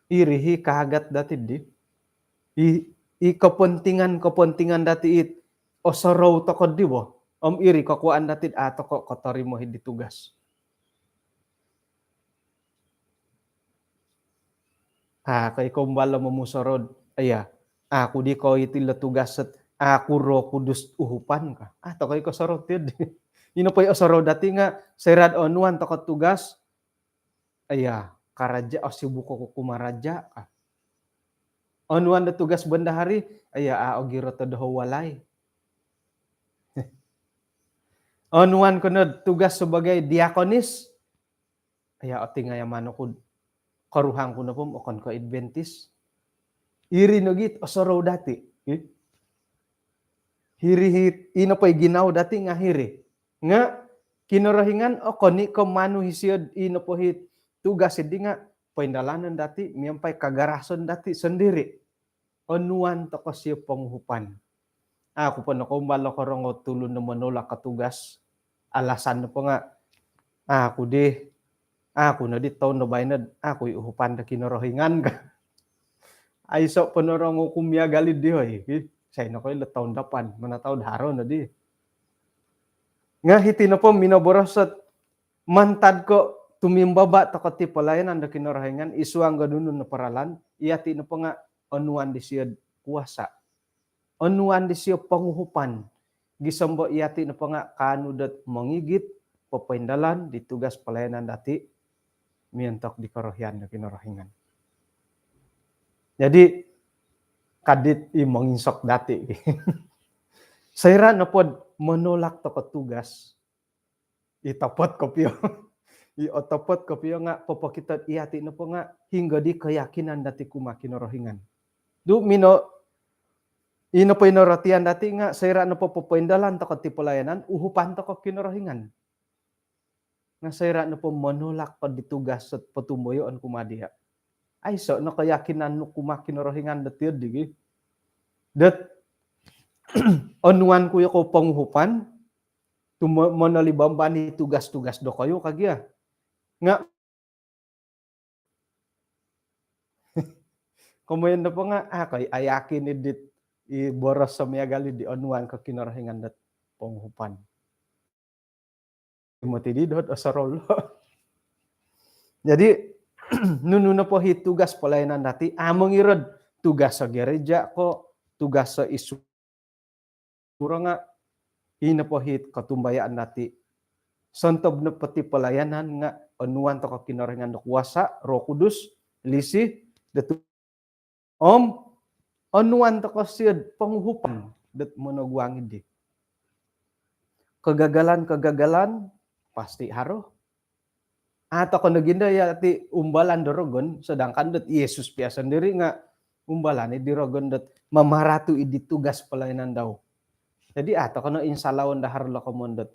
Irihi kahagat dati di. I kepentingan dati it. O soro to ko di bo. Om iri kakuan dati ato ko kotori mo hidi tugas. Kay kumbala mo musorod. Aya. Aku di ko itila tugas at aku ro kudus uhupan ka. To kay ko sorod tid. Ino po sorod dati nga serad onuan to ko tugas. Aya. Karaja o sibuko ko kumaraja ka. Onuan da tugas bendahari. Aya ogiro to doho walay. Onuan ko na tugas sebagai diakonis. Aya o tingay mano ko karuhang ko na po okon ko Adventist. Iri no git osoro dati. Hiri ino pa'y ginaw dati nga hiri. Nga kinorohingan okon ni ko manu hisiod ino po hit tugas hindi nga paindalanan dati miyampay kagarason dati sendiri. Onuan to ko siya panghupan. Ako po nakumbalo ko rongo tulon na manulak katugas. Alasan na po nga ako na di taon na bainad ako iuhupan na kinorohingan ka. Ay so panorong kumya galid di hoy. Say na ko ila taon dapan manataw haro na di. Nga hiti na po minoboros at mantad ko tumimbaba to ko ti palayanan na kinorohingan isuang ganunun na paralan iyati na po nga onuan di siya kuwasa. Onuan di siya panguhupan. Gisambo iyati na po nga kanudat mangigit papaindalan di tugas pelayanan dati mientok di korohyan na kinorohingan. Jadi kadit manginsok dati. Sayra na pod menolak to tugas. Itapot ko piyo. Iotapot ko piyo nga popokita iyati na po nga hingga di keyakinan dati kuma kinorohingan. Du mino ino po inoratian dati nga sayra na po papaindalan to ti pelayanan uhupan to ko kinorohingan. Nga sayra na po manulak pa ditugas at patumboyoan kumadiha. Ay so no kayakinan no kumakinorohingan dati digi. Dat onuan kuya ko panguhupan manalibamban ni tugas-tugas do kayo kagya. Nga kumayan na po nga kay ayakin ni dit boros sa miyagali di onuan ka kinorohingan dat panguhupan. Matididot o sa rolo. Jadi, nuno po hit tugas pelayanan dati, among irod tugas sa gereja ko, tugas sa isu. Pura nga, ina po hit katumbayaan dati. Santob na pati pelayanan nga, onuan to ka kinorohingan na kuwasa, Roh Kudus, lisi, datu. Onuan to ka siyad panguhupan, dat monogwangin di. Kegagalan, pasti haro. Ato ko naginda yati umbalan dorogon, sedangkan dat Yesus pia sendiri nga umbalan di rogon dat mamaratu idi tugas pelayanan daw. Jadi ato ko na insalawan dahar lo komondot.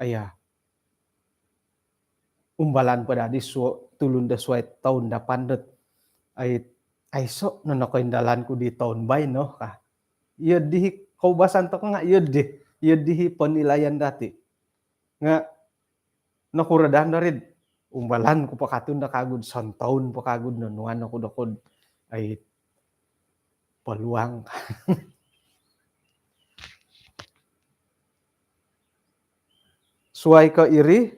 Aya. Umbalan pada di tulun da suai tahun dapan dat. Ay so nono ko indalan ko di tahun bay no ka. Iya di kaubasan to nga iya di penilaian dati. Nga nakuradahan na rin. Umbalan ko pakatun na kagud santaon pakagud nuan ako dakod ay paluang. Suway ka iri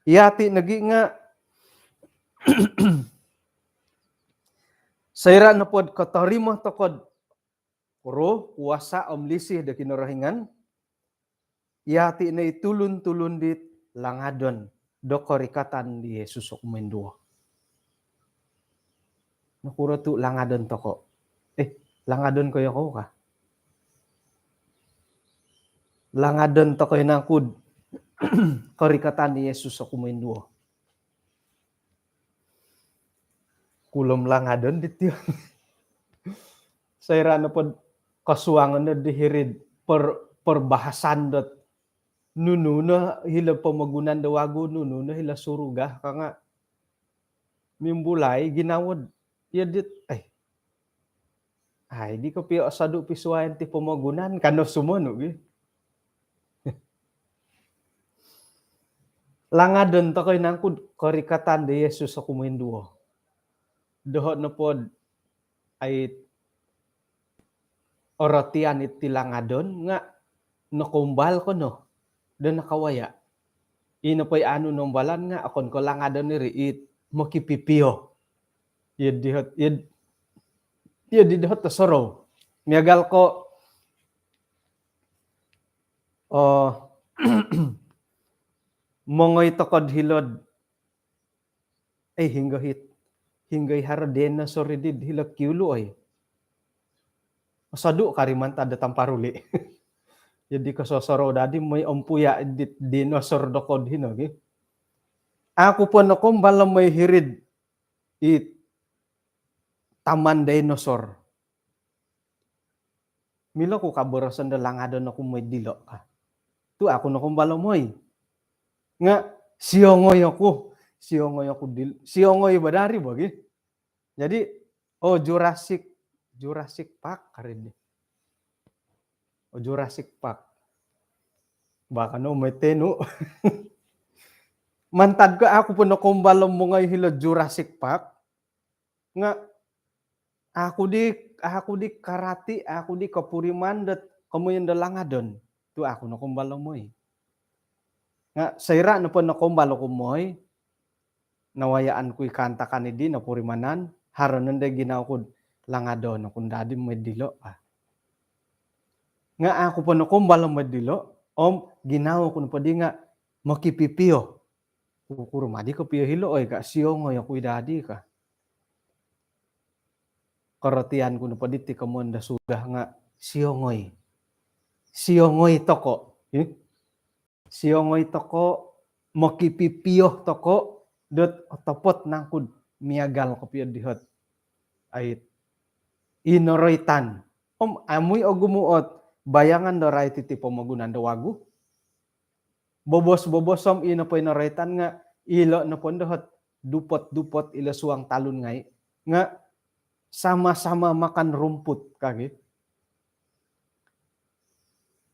iyati nagi nga sayra na pod katarimo tokod kuro kuwasa omlisih da kinorohingan iyati na itulun-tulun dit langadon dokorikatan di Yesus ok mendua. Nakura tu langadon toko. Langadon ko yako ka. Langadon to koy nangkud korikatan ni Yesus aku main duo. Kulom langadon dityo. Saya rana pod kasuangan na dihirid perbahasan dot nunu na hila pamagunan dawago nunu na hila suruga kanga mimbulay ginawad ya dit ay di ko piyo sadu pisuayan ti pamagunan kano sumono gi. Langadon to koy nangkud korikatan de Yesus aku main duo. Dohot na pod ay orotian iti langadon nga nakumbal ko no dan nakawaya. Ino pa'y ano nombalan nga akon ko langadon ni riit makipipiyo. Yun dihot ta soro. Miyagal ko mongoy tokod hilod hinggay haraden na soridid hilak kiulo ay. Masadu kariman tada tamparuli. Jadi kasosoro dadi may ampuya dit dinosaur dokod hino gi. Ako po na kumbala may hirid it taman dinosaur. Milo ko kaborosan da langadon ako may dilo ka. Tu ako na kumbala moy. Nga siongoy ako siongoy badari bagi. Jadi Jurassic Park karin. Jurassic Park. Baka no may teno. Mantad ko ako po na kumbala mo ngay hilo Jurassic Park. Nga ako di karati, ako di kapuriman dat kamuyan da langadon. Tu ako na kumbala moy. Nga sayra na po na kumbala ko moy. Nawayaan ko'y kanta kanidi na purimanan. Haron nanda ginaw ko langadon kung dadi may dilo nga ako po na kumbala may dilo ginaw ko na pa di nga makipipiyo kukurumadi ko piyo hilo oy ka siyongoy ako'y dadi ka karatian ko na pa diti kamonda sudah nga siyongoy toko siyongoy toko makipipiyo toko dot otopot nangkud miagal ko piyo dihot ay inoroitan. Amoy o gumuot, bayangan do ray titi pamagunan do wagu. Bobos-bobosom ino po inoroitan nga ilo na po dohot dupot-dupot ilo suang talon ngay. Nga sama-sama makan rumput kagi.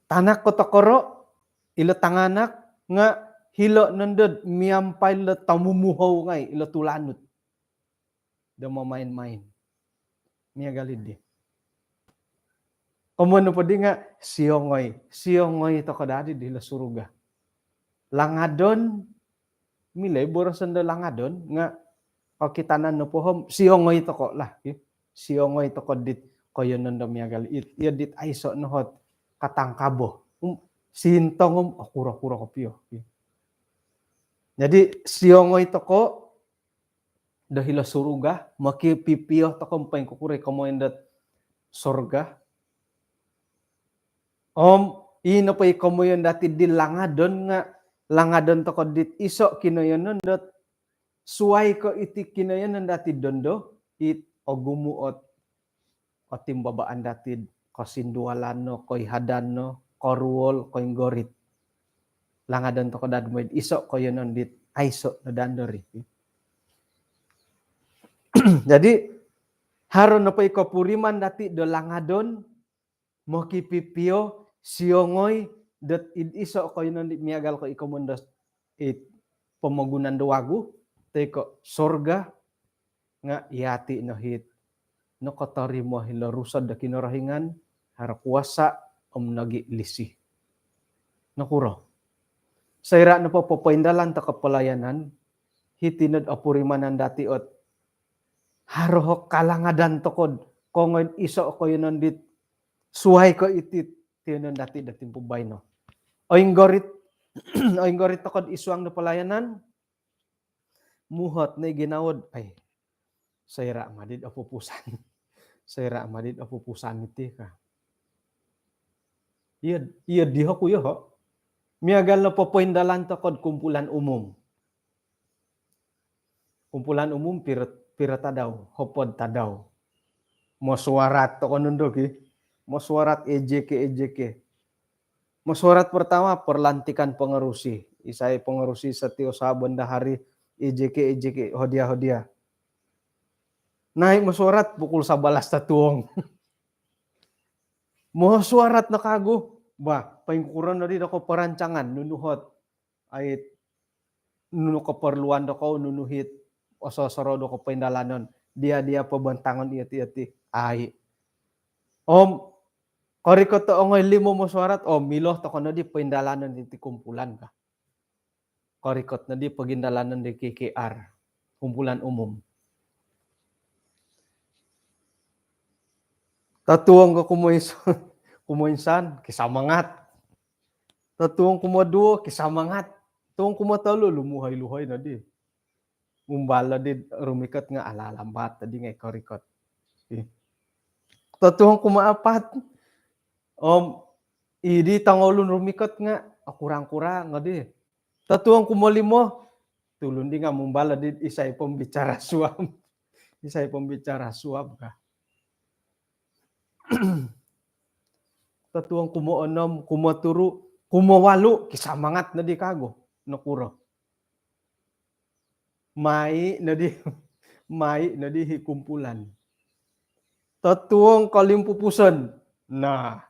Tanak ko tokoro, ilo tanganak nga hilo nandod miyampay lo tamumuhaw ngay ilo tulanot. Da mamain-main. Niya galid di. Kumano po di nga, siyongoy to kadadi di la suruga. Langadon, milay, burasan da langadon, nga, kakitanan no po hom, siyongoy to ko lah. Siyongoy to ko dit, koyo nanda miya galid. Iya dit aiso no hot, katangkabo. Sintong kura-kura ko piyo. Jadi, siyongoy to ko, dahil suruga, makipipiyo to kumpay kukure kamoendat sorga. Ino pa ikamoyon dati di langadon nga, langadon to ko dit iso kinoyon dot suway ko iti kinoyon dati dondo, it o gumuot o timbabaan dati ko sindualan no, ko'y hadan no, koruol, ko'y gorit. Langadon to ko dadmoid, iso ko yun dit aiso no dandori. Jadi haron na pa ikapuriman dati do langadon mokipipiyo siyongoy dat iso ko yun miagal ko ikamundas it pamagunan do wagu teko sorga nga iati no hit no kotori mo hilarusad da kinorahingan hara kuasa nagi lisi nakuro sayra na po papaindalan ta kapalayanan hitinod apurimanan dati ot harohok kalangadan tokod kongon iso ko yun dit suhay ko itit tiyon dati pubay no. Oing gorit tokod isuang na palayanan muhot na ginawod ay sayra madid apupusan iti ka. Iya diho ku yo. Miagal na popoindalan tokod kumpulan umum. Kumpulan umum pira tadaw, hopod tadaw. Mo suarat tokon nundok Mo suarat EJK. Mo suarat pertama perlantikan pengerusi. Isai pengerusi setio sabenda hari EJK hodia. Naik mo suarat pukul 11 tatuong. Mo suarat na kago. Bah, paingkuran na rin ako perancangan nunuhot. Ay nunu keperluan doko nunuhit ososoro doko pendalanon. Dia pebentangan iati. Ay. Om, koriko to ongoy limo mo suarat, miloh to kono di pendalanon di kumpulan ka. Korikot na di pagindalanon di KKR, kumpulan umum. Tatuong ko kumoinsan, kisamangat. Tatuong kumoduo, kisamangat. Tuong kumatalo, lumuhay-luhay na di. Umbala di rumikat nga alalambat, tadi nga korikot. Tatuong kumaapat, idi tangolun rumikat nga, kurang-kurang nga di. Tatuong kumalimo, tulun di nga mumbala di isay pembicara suam. Isay pembicara suam ka. Tatuang kumoonom, kumaturu, kumawalu, kisamangat na di kago, nakuro. Mai na di hikumpulan. Tatuang kalimpupusan, nah,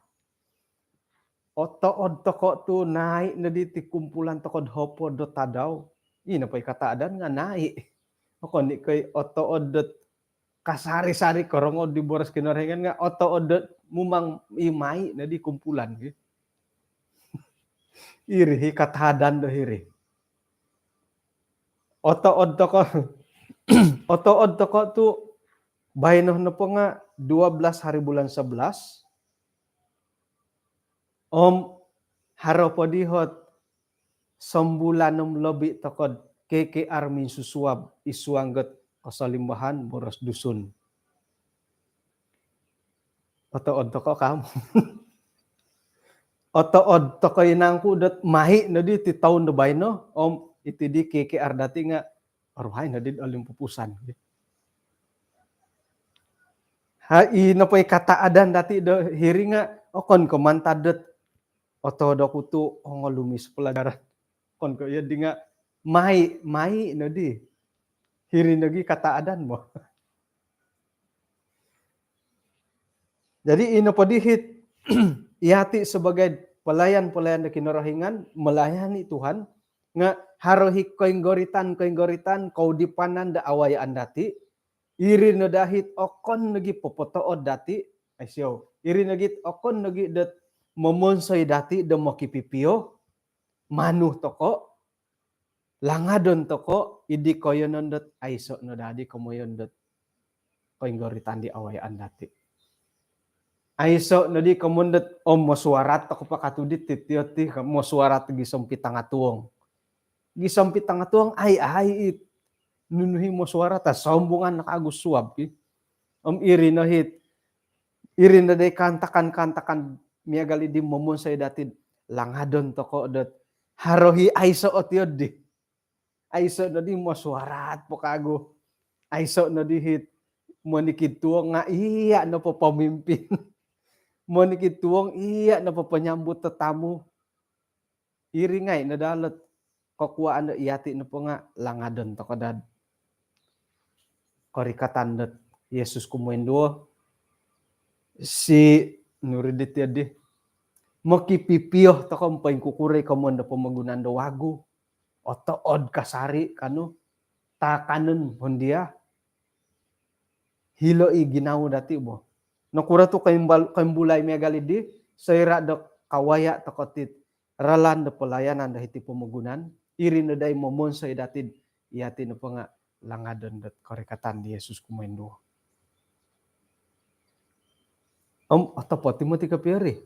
otood toko tu naik na di ti kumpulan toko hopo do tadaw. Ina pa'y kataadan nga naik. Ako ni kay otood kasari-sari korongo di boras kinarengan nga otood mumang imai na di kumpulan. Iri katadan do hiri. Otood toko tu bainoh na po nga 12 hari bulan 11. Haro po dihot sembulanum lebih tokod KKR min susuab isuangget kasalimbahan boros dusun. Otood toko kamu. Otood toko inangku dat mahi na di ti taon na baino. Iti di KKR dati nga aruhay na di alim pupusan. Hai na pa'y kataadan dati do hiri nga kon kemantadet otodo kutu ongelumis pelajaran. Kon ko ya di nga mai na di. Hiri nagi kataadan mo. Jadi ino padihit iati sebagai pelayan-pelayan da kinarahingan melayani Tuhan nga harohi koinggoritan kau dipanan da awayaan dati iri na dahit okon nagi popotood dati aisyo iri nagit okon nagi dat momonsoy dati da mokipipio manuh toko langadon toko idi koyonon dat aiso no dadi komoyon dat koinggoritan di awayaan dati. Aiso no di kemundet mo suarat ako pakatudit titioti mo suarat gisampit tangatuong. Gisampit tangatuong ay nunuhi mo suarat sombongan nakagus suab ki. Iri no hit. Iri na day kantakan miagali di momon say dati langadon toko dot harohi aiso otiod di. Aiso no di mo suarat pokago. Aiso no di hit mo nikituong nga iya no po pamimpin. Mo nikituong iya na papanyambut tetamu. Iri ngay nadalat kokuaan na iyati na po nga langadon to kadad. Korikatan dat Yesus kumuendo si nuridit yadi. Mokipipio to kampain kukuray kamon na pamagunan do wagu. Otood kasari kanu takanon hondia. Hilo ginaw dati mo. Nakura to kaimbulay megalidi sayra do kawaya takotit ralan do pelayanan dahiti pemagunan iri na day momon say datid iyati na po nga langadon dat korikatan di Yesus kumendo. Atapo Timothy kapiri.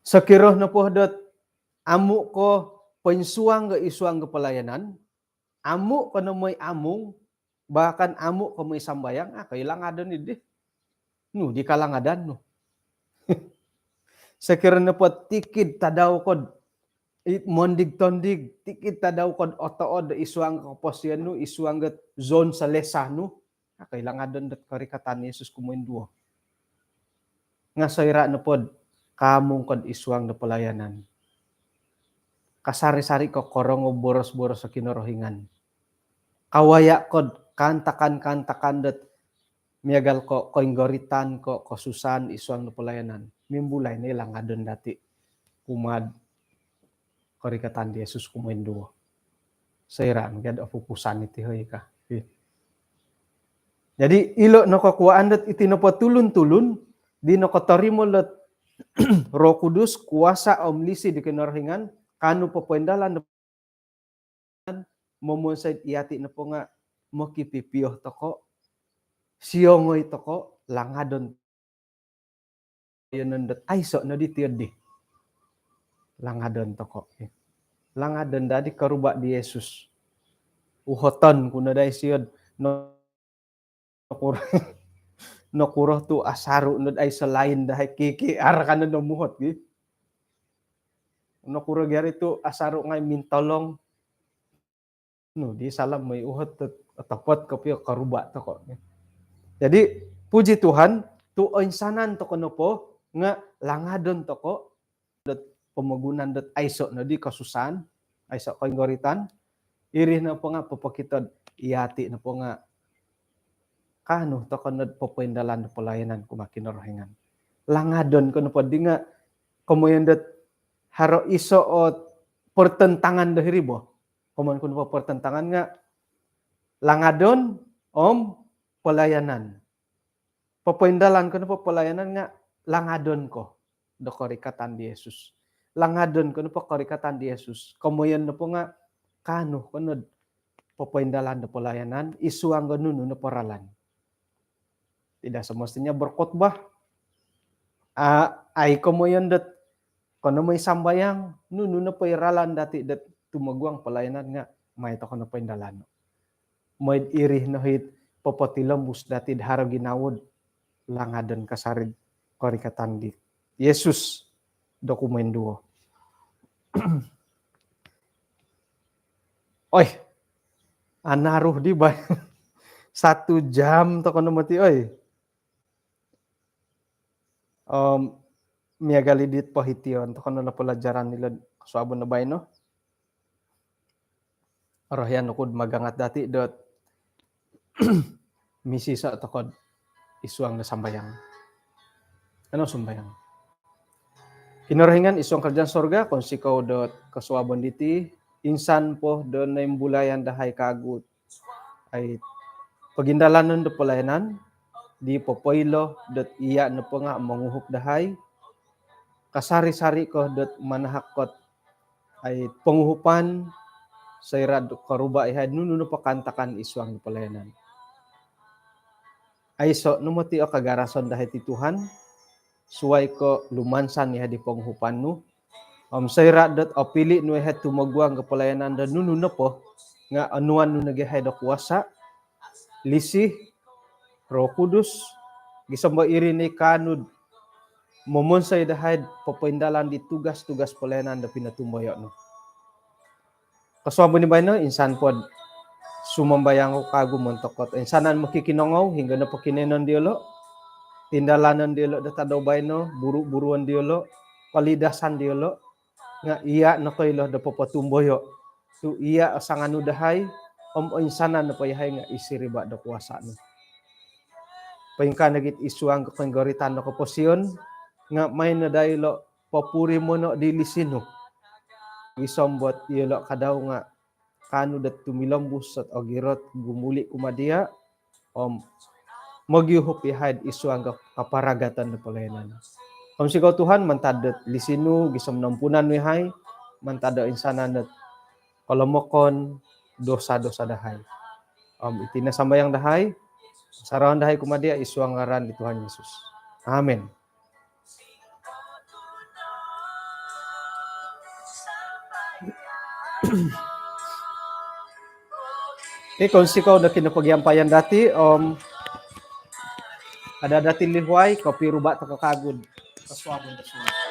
Sakiroh na po dat amu ko pensuang ga isuang ga pelayanan amu ko na moy amung bahkan amu ko moy sambayang kailangan adon idi. No, di kalangadan no. Sekiranya po tikid tadaw kod mondig tondig tikid tadaw kod otood isuang kaposian nu isuang gat zone sa lesa nu kailangan don dat karikatan Yesus kumuin duo. Nga sayra na pod kamong kod isuang na pelayanan. Kasari-sari ko korong boros-boros sa kinorohingan. Kawaya kod kantakan dat miagal ko koinggoritan ko kosusan isuang na pelayanan. Mimbulay nila nga don dati kumad karikatan di Yesus kumuin duo. Sayra gad apupusan iti hoy ka. Jadi ilo no kakuaan dat iti no patulun-tulun di no katarimo let Roh Kudus kuasa omlisi di kinorohingan kanu papuendalan momonsay iyati na po nga mokipipiyoh toko siyongoy toko langadon yun dat ay so no ditiyod di langadon toko langadon dadi karuba di Yesus uhoton kuno day siyod no kuroh tu asaru no ay selain dahay kikiar kana no muhot gi no kuroh gyari tu asaru ngay mintolong no di salam may uhot tapot kapyo karuba toko. Jadi puji Tuhan tu oinsanan toko no po nga langadon toko dat pemagunan dat aiso no di kasusan aiso koinggoritan irih na po nga papakitod iyati na po nga kano toko no papuendalan pelayanan kumakinorohingan langadon kono po di nga kumuyan dat haro iso o pertentangan dahiri bo kuman kuno po pertentangan nga langadon pelayanan papuendalan kono po pelayanan nga langadon ko do karikatan di Yesus langadon kono po karikatan di Yesus kumuyan na po nga kano kono papuendalan do pelayanan isuang ganun no paralan. Tidak semestinya berkhotbah. Ay kumuyan dat kono may sambayang nunu na pairalan dati dat tumaguang pelayanan nga may to kono paindalan. May irih no hit popotilambus dati haro ginawod langadon kasarid karikatan di Yesus dokumen duo. Oy, anaruh di ba 1 jam to kono mati oy. Miagalidit pohitiyon to kono na pelajaran nila kasuabon na bay no. Rohyan ukud magangat dati dot misi sa tokod isuang na sambayang. Ano sambayang? Kinorohingan isuang kerjaan sorga kung sikaw dot kasuabon diti insan po don na imbulayan dahay kagut ay pagindalanon do pelayanan di popoilo dot iya na po nga manguhop dahay kasari-sari ko dot manahakot ay panguhupan sa irad karuba ihad nuno pakantakan isuang pelayanan ay so numati o kagarason dahay ti Tuhan suway ko lumansan iha di panguhupan no sa irad dot o pili no ihad tumagwang ka pelayanan da nuno na po nga anuan no nagihay do kuwasa lisi Roh Kudus gisamba iri ni kanud momonsay dahay papuendalan di tugas-tugas pelayanan da pinatumbayo no. Kasuabo ni bayno insan pod sumambayang ko kago montokot insanan makikinongaw hingga na pakinenon diolo tindalanan diolo da tadaw bayno buru-buruan diolo palidasan diolo nga iya na kaylo da papatumbayo tu iya asanganu dahay insanan na payahay nga isiriba da kuwasa no. Paingka nagit isuang kakanggoritan no kaposyon nga may nadaylo papuri mo no dilisino gisombot ilo kadaw nga kanu dat tumilambus at ogirot gumuli kumadiya magyuhop ihad isuang kaparagatan na pelayanan. Kung sigaw Tuhan mantadat lisino gisamnampunan wihay mantada insanan at kalamokon dosa-dosa dahay. Itinasambayang dahay sarawan dahay kumadiya isuang ngaran di Tuhan Yesus. Amen. Kung sikaw na kinapagyampayan dati, ada dati lihuay, kopi ruba ta kakagod. Kasuabon da suwa.